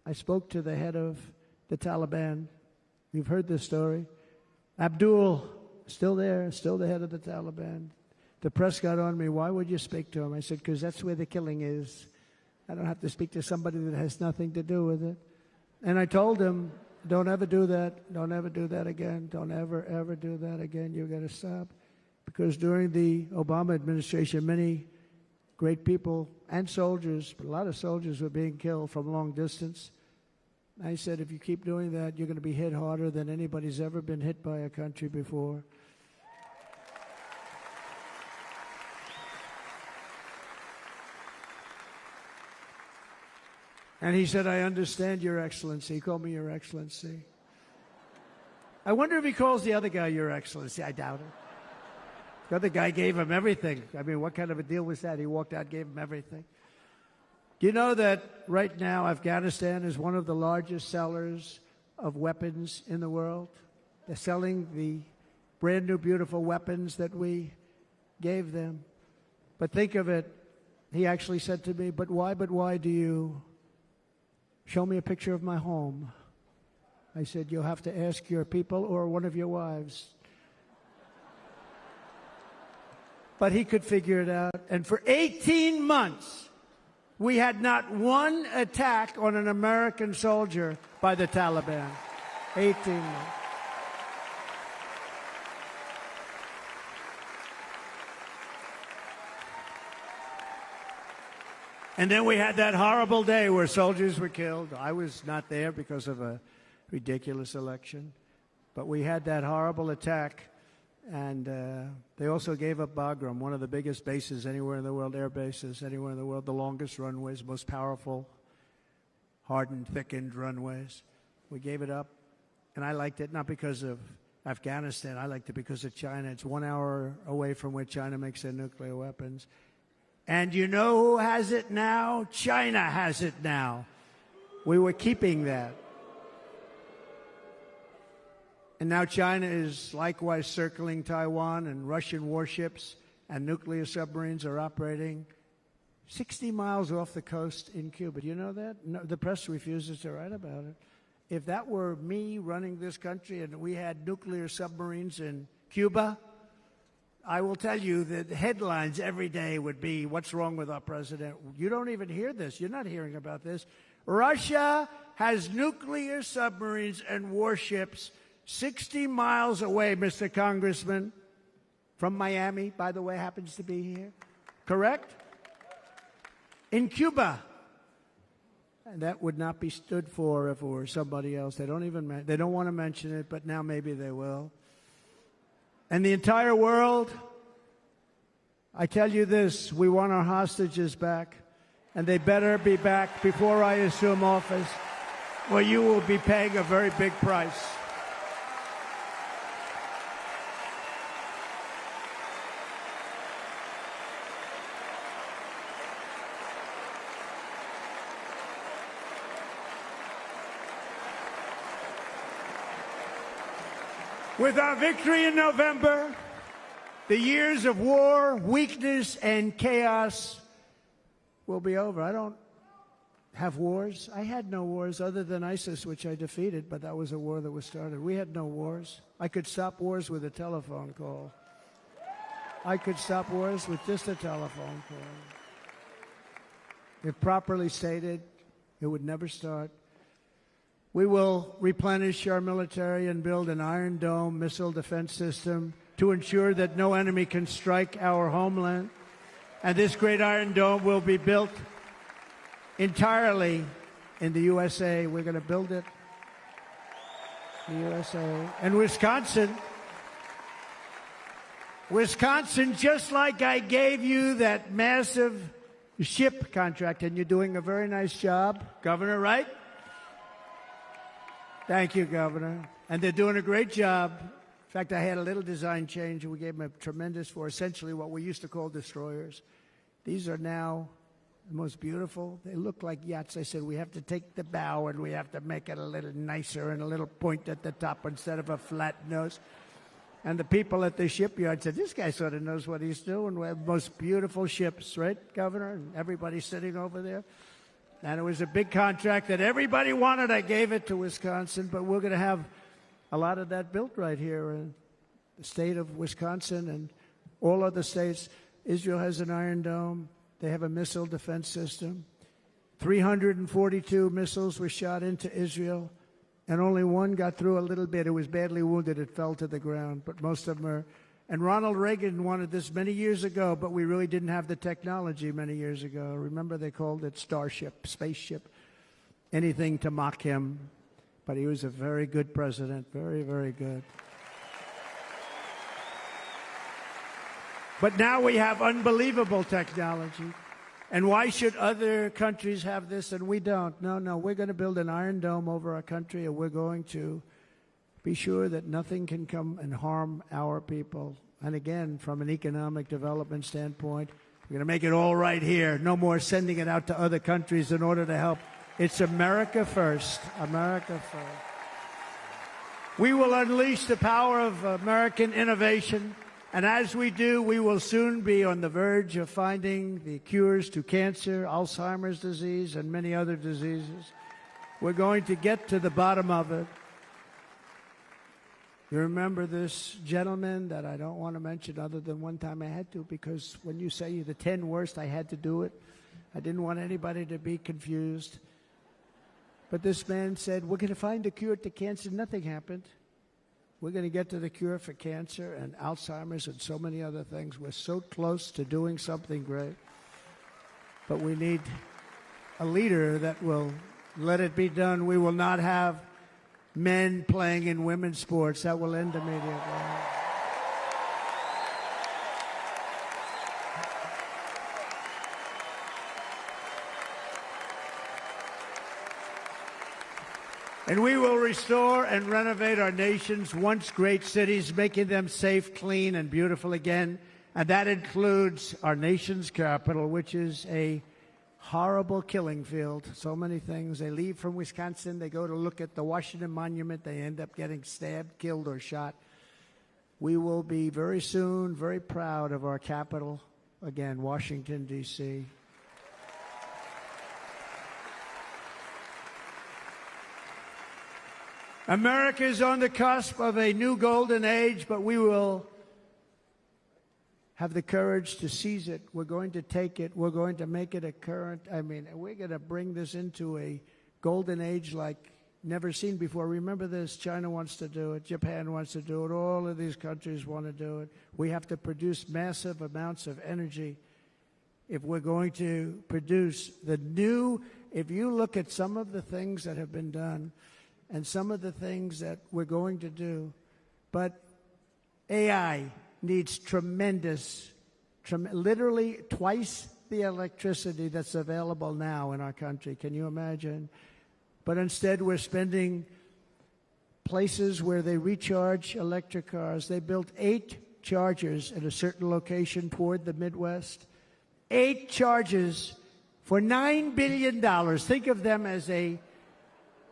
I spoke to the head of the Taliban. You've heard this story. Abdul, still there, still the head of the Taliban. The press got on me. Why would you speak to him? I said, because that's where the killing is. I don't have to speak to somebody that has nothing to do with it. And I told him, don't ever do that. Don't ever do that again. Don't ever do that again. You've got to stop. Because during the Obama administration, many great people and soldiers, but a lot of soldiers were being killed from long distance. I said, if you keep doing that, you're going to be hit harder than anybody's ever been hit by a country before. And he said, I understand, Your Excellency. He called me Your Excellency. I wonder if he calls the other guy Your Excellency. I doubt it. The other guy gave him everything. I mean, what kind of a deal was that? He walked out, gave him everything. Do you know that right now Afghanistan is one of the largest sellers of weapons in the world? They're selling the brand new, beautiful weapons that we gave them. But think of it. He actually said to me, but why do you show me a picture of my home? I said, you'll have to ask your people or one of your wives. But he could figure it out. And for 18 months, we had not one attack on an American soldier by the Taliban. 18 months. And then we had that horrible day where soldiers were killed. I was not there because of a ridiculous election. But we had that horrible attack. And they also gave up Bagram, one of the biggest bases anywhere in the world, air bases anywhere in the world, the longest runways, most powerful, hardened, thickened runways. We gave it up. And I liked it not because of Afghanistan. I liked it because of China. It's 1 hour away from where China makes their nuclear weapons. And you know who has it now? China has it now. We were keeping that. And now China is likewise circling Taiwan, and Russian warships and nuclear submarines are operating 60 miles off the coast in Cuba. Do you know that? No, the press refuses to write about it. If that were me running this country and we had nuclear submarines in Cuba, I will tell you that the headlines every day would be, what's wrong with our president? You don't even hear this. You're not hearing about this. Russia has nuclear submarines and warships 60 miles away, Mr. Congressman, from Miami, by the way, happens to be here. Correct? In Cuba. And that would not be stood for if it were somebody else. They don't want to mention it, but now maybe they will. And the entire world, I tell you this, we want our hostages back, and they better be back before I assume office, or you will be paying a very big price. With our victory in November, the years of war, weakness, and chaos will be over. I don't have wars. I had no wars other than ISIS, which I defeated, but that was a war that was started. We had no wars. I could stop wars with a telephone call. I could stop wars with just a telephone call. If properly stated, it would never start. We will replenish our military and build an Iron Dome missile defense system to ensure that no enemy can strike our homeland. And this great Iron Dome will be built entirely in the USA. We're going to build it in the USA. And Wisconsin, just like I gave you that massive ship contract, and you're doing a very nice job, Governor, right? Thank you, Governor. And they're doing a great job. In fact, I had a little design change, and we gave them a tremendous for essentially what we used to call destroyers. These are now the most beautiful. They look like yachts. I said, we have to take the bow, and we have to make it a little nicer and a little point at the top instead of a flat nose. And the people at the shipyard said, this guy sort of knows what he's doing. We have the most beautiful ships, right, Governor? And everybody's sitting over there. And it was a big contract that everybody wanted. I gave it to Wisconsin, but we're going to have a lot of that built right here in the state of Wisconsin and all other states. Israel has an Iron Dome. They have a missile defense system. 342 missiles were shot into Israel, and only one got through a little bit. It was badly wounded. It fell to the ground, but most of them are. And Ronald Reagan wanted this many years ago, but we really didn't have the technology many years ago. Remember, they called it Starship, spaceship, anything to mock him. But he was a very good president, very, very good. But now we have unbelievable technology. And why should other countries have this and we don't? No, we're going to build an iron dome over our country, and we're going to be sure that nothing can come and harm our people. And again, from an economic development standpoint, we're going to make it all right here. No more sending it out to other countries in order to help. It's America first. America first. We will unleash the power of American innovation. And as we do, we will soon be on the verge of finding the cures to cancer, Alzheimer's disease, and many other diseases. We're going to get to the bottom of it. You remember this gentleman that I don't want to mention other than one time I had to, because when you say the 10 worst, I had to do it. I didn't want anybody to be confused. But this man said, we're going to find a cure to cancer. Nothing happened. We're going to get to the cure for cancer and Alzheimer's and so many other things. We're so close to doing something great. But we need a leader that will let it be done. We will not have men playing in women's sports. That will end immediately. And we will restore and renovate our nation's once great cities, making them safe, clean, and beautiful again. And that includes our nation's capital, which is a horrible killing field. So many things. They leave from Wisconsin. They go to look at the Washington Monument. They end up getting stabbed, killed, or shot. We will be very soon very proud of our capital, again, Washington, D.C. America is on the cusp of a new golden age, but we will have the courage to seize it. We're going to take it. We're going to make it a current. We're going to bring this into a golden age like never seen before. Remember this, China wants to do it. Japan wants to do it. All of these countries want to do it. We have to produce massive amounts of energy if we're going to produce the new. If you look at some of the things that have been done, and some of the things that we're going to do. But AI needs literally twice the electricity that's available now in our country. Can you imagine? But instead, we're spending places where they recharge electric cars. They built 8 chargers at a certain location toward the Midwest. 8 chargers for $9 billion. Think of them as a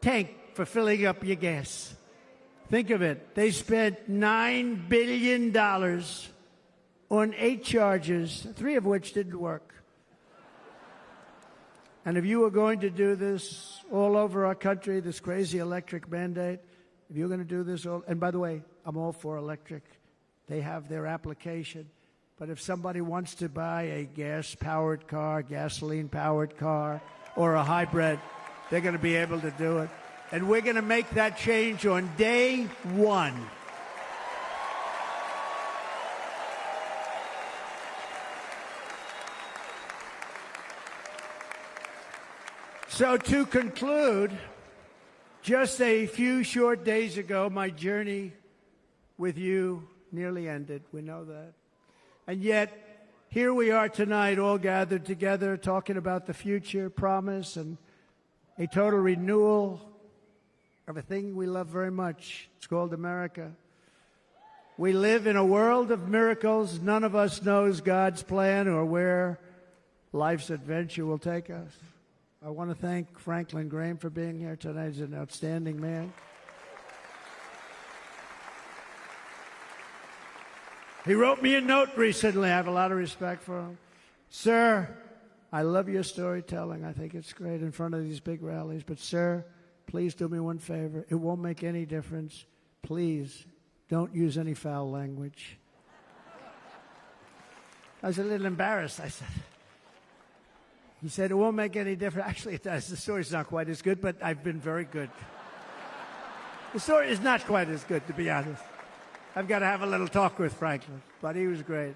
tank for filling up your gas. Think of it. They spent $9 billion on 8 chargers, 3 of which didn't work. And if you were going to do this all over our country, this crazy electric mandate, if you're going to do this all, and by the way, I'm all for electric. They have their application. But if somebody wants to buy a gas-powered car, gasoline-powered car, or a hybrid, they're going to be able to do it. And we're going to make that change on day 1. So to conclude, just a few short days ago, my journey with you nearly ended. We know that. And yet, here we are tonight, all gathered together, talking about the future, promise, and a total renewal of a thing we love very much. It's called America. We live in a world of miracles. None of us knows God's plan or where life's adventure will take us. I want to thank Franklin Graham for being here tonight. He's an outstanding man. He wrote me a note recently. I have a lot of respect for him. Sir, I love your storytelling. I think it's great in front of these big rallies. But, sir, please do me one favor. It won't make any difference. Please don't use any foul language. I was a little embarrassed. I said, he said, it won't make any difference. Actually, it does. The story's not quite as good, but I've been very good. The story is not quite as good, to be honest. I've got to have a little talk with Franklin, but he was great.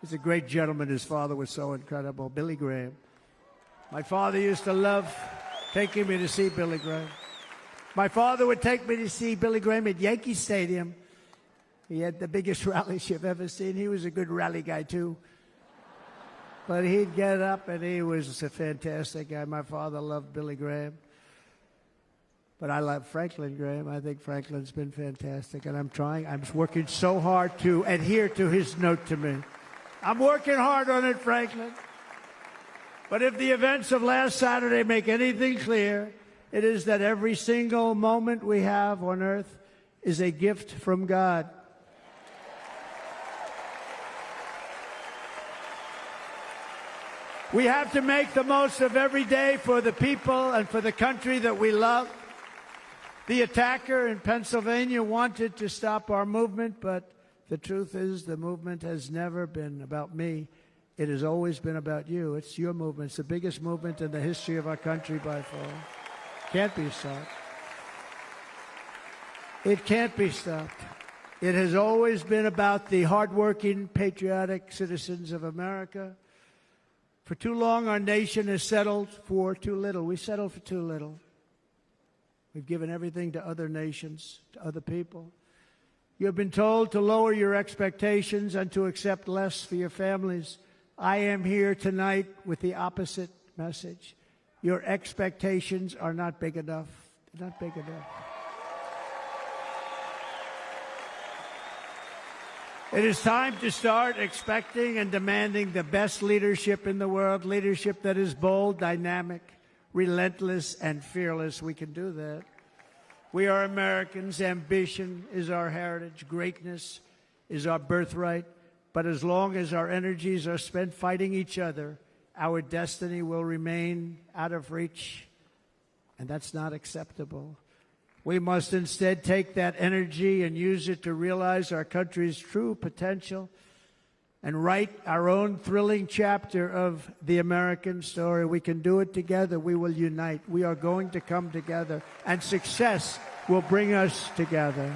He's a great gentleman. His father was so incredible, Billy Graham. My father used to love taking me to see Billy Graham. My father would take me to see Billy Graham at Yankee Stadium. He had the biggest rallies you've ever seen. He was a good rally guy, too. But he'd get up, and he was a fantastic guy. My father loved Billy Graham. But I love Franklin Graham. I think Franklin's been fantastic, and I'm working so hard to adhere to his note to me. I'm working hard on it, Franklin. But if the events of last Saturday make anything clear, it is that every single moment we have on earth is a gift from God. We have to make the most of every day for the people and for the country that we love. The attacker in Pennsylvania wanted to stop our movement, but the truth is the movement has never been about me. It has always been about you. It's your movement. It's the biggest movement in the history of our country by far. Can't be stopped. It can't be stopped. It has always been about the hardworking, patriotic citizens of America. For too long, our nation has settled for too little. We settled for too little. We've given everything to other nations, to other people. You have been told to lower your expectations and to accept less for your families. I am here tonight with the opposite message. Your expectations are not big enough. They're not big enough. It is time to start expecting and demanding the best leadership in the world, leadership that is bold, dynamic, relentless, and fearless. We can do that. We are Americans. Ambition is our heritage. Greatness is our birthright. But as long as our energies are spent fighting each other, our destiny will remain out of reach, and that's not acceptable. We must instead take that energy and use it to realize our country's true potential and write our own thrilling chapter of the American story. We can do it together. We will unite. We are going to come together, and success will bring us together.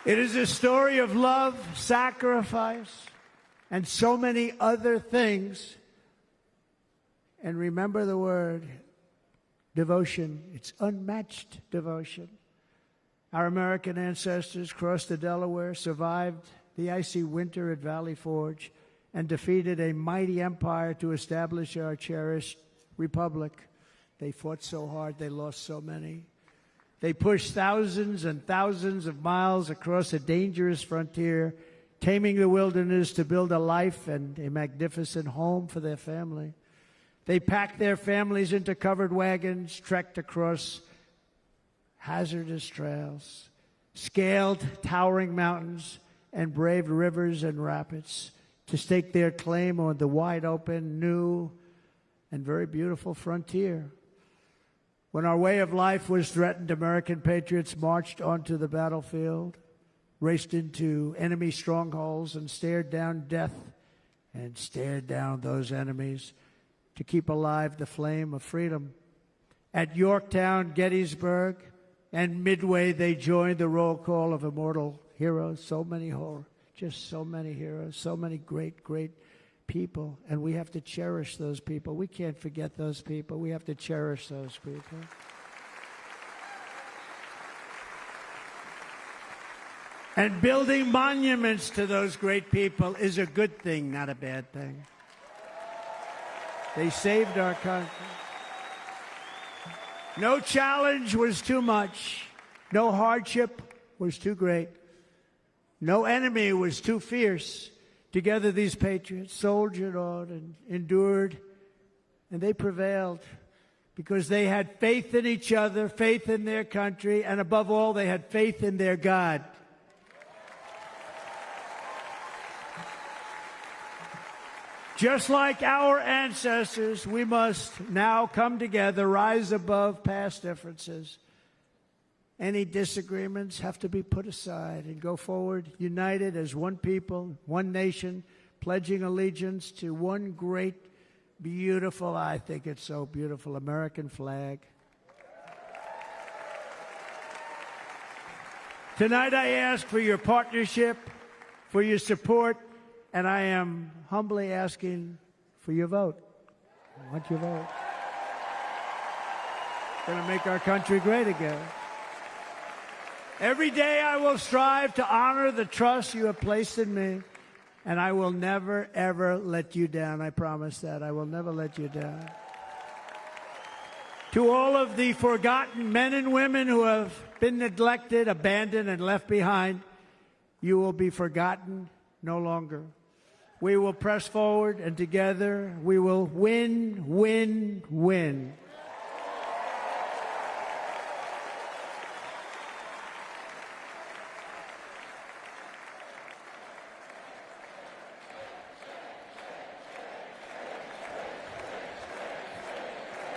It is a story of love, sacrifice, and so many other things. And remember the word, devotion. It's unmatched devotion. Our American ancestors crossed the Delaware, survived the icy winter at Valley Forge, and defeated a mighty empire to establish our cherished republic. They fought so hard, they lost so many. They pushed thousands and thousands of miles across a dangerous frontier, taming the wilderness to build a life and a magnificent home for their family. They packed their families into covered wagons, trekked across hazardous trails, scaled towering mountains, and braved rivers and rapids to stake their claim on the wide-open, new, and very beautiful frontier. When our way of life was threatened, American patriots marched onto the battlefield, raced into enemy strongholds, and stared down death and stared down those enemies to keep alive the flame of freedom. At Yorktown, Gettysburg, and Midway, they joined the roll call of immortal heroes. So many heroes, so many great, great people. And we have to cherish those people. We can't forget those people. We have to cherish those people. And building monuments to those great people is a good thing, not a bad thing. They saved our country. No challenge was too much. No hardship was too great. No enemy was too fierce. Together, these patriots soldiered on and endured, and they prevailed because they had faith in each other, faith in their country, and above all, they had faith in their God. Just like our ancestors, we must now come together, rise above past differences. Any disagreements have to be put aside and go forward, united as one people, one nation, pledging allegiance to one great, beautiful, I think it's so beautiful, American flag. Tonight I ask for your partnership, for your support, and I am humbly asking for your vote. I want your vote. Going to make our country great again. Every day I will strive to honor the trust you have placed in me, and I will never, ever let you down. I promise that. I will never let you down. To all of the forgotten men and women who have been neglected, abandoned, and left behind, you will be forgotten no longer. We will press forward, and together we will win, win, win.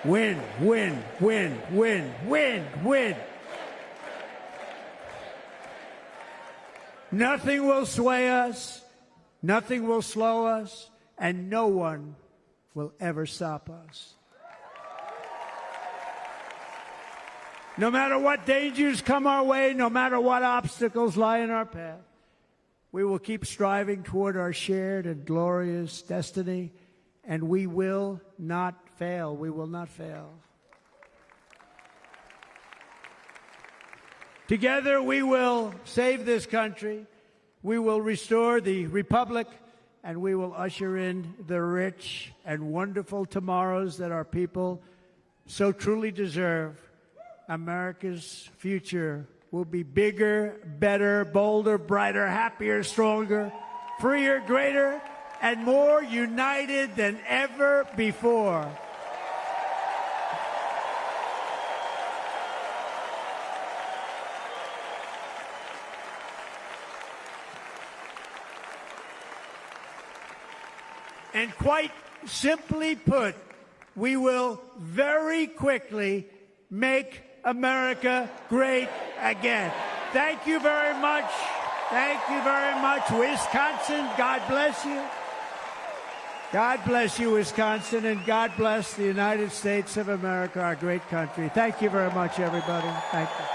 Win, win, win, win, win, win. Nothing will sway us, nothing will slow us, and no one will ever stop us. No matter what dangers come our way, no matter what obstacles lie in our path, we will keep striving toward our shared and glorious destiny, and we will not fail. We will not fail. Together we will save this country, we will restore the republic, and we will usher in the rich and wonderful tomorrows that our people so truly deserve. America's future will be bigger, better, bolder, brighter, happier, stronger, freer, greater, and more united than ever before. And quite simply put, we will very quickly make America great again. Thank you very much. Thank you very much, Wisconsin. God bless you. God bless you, Wisconsin, and God bless the United States of America, our great country. Thank you very much, everybody. Thank you.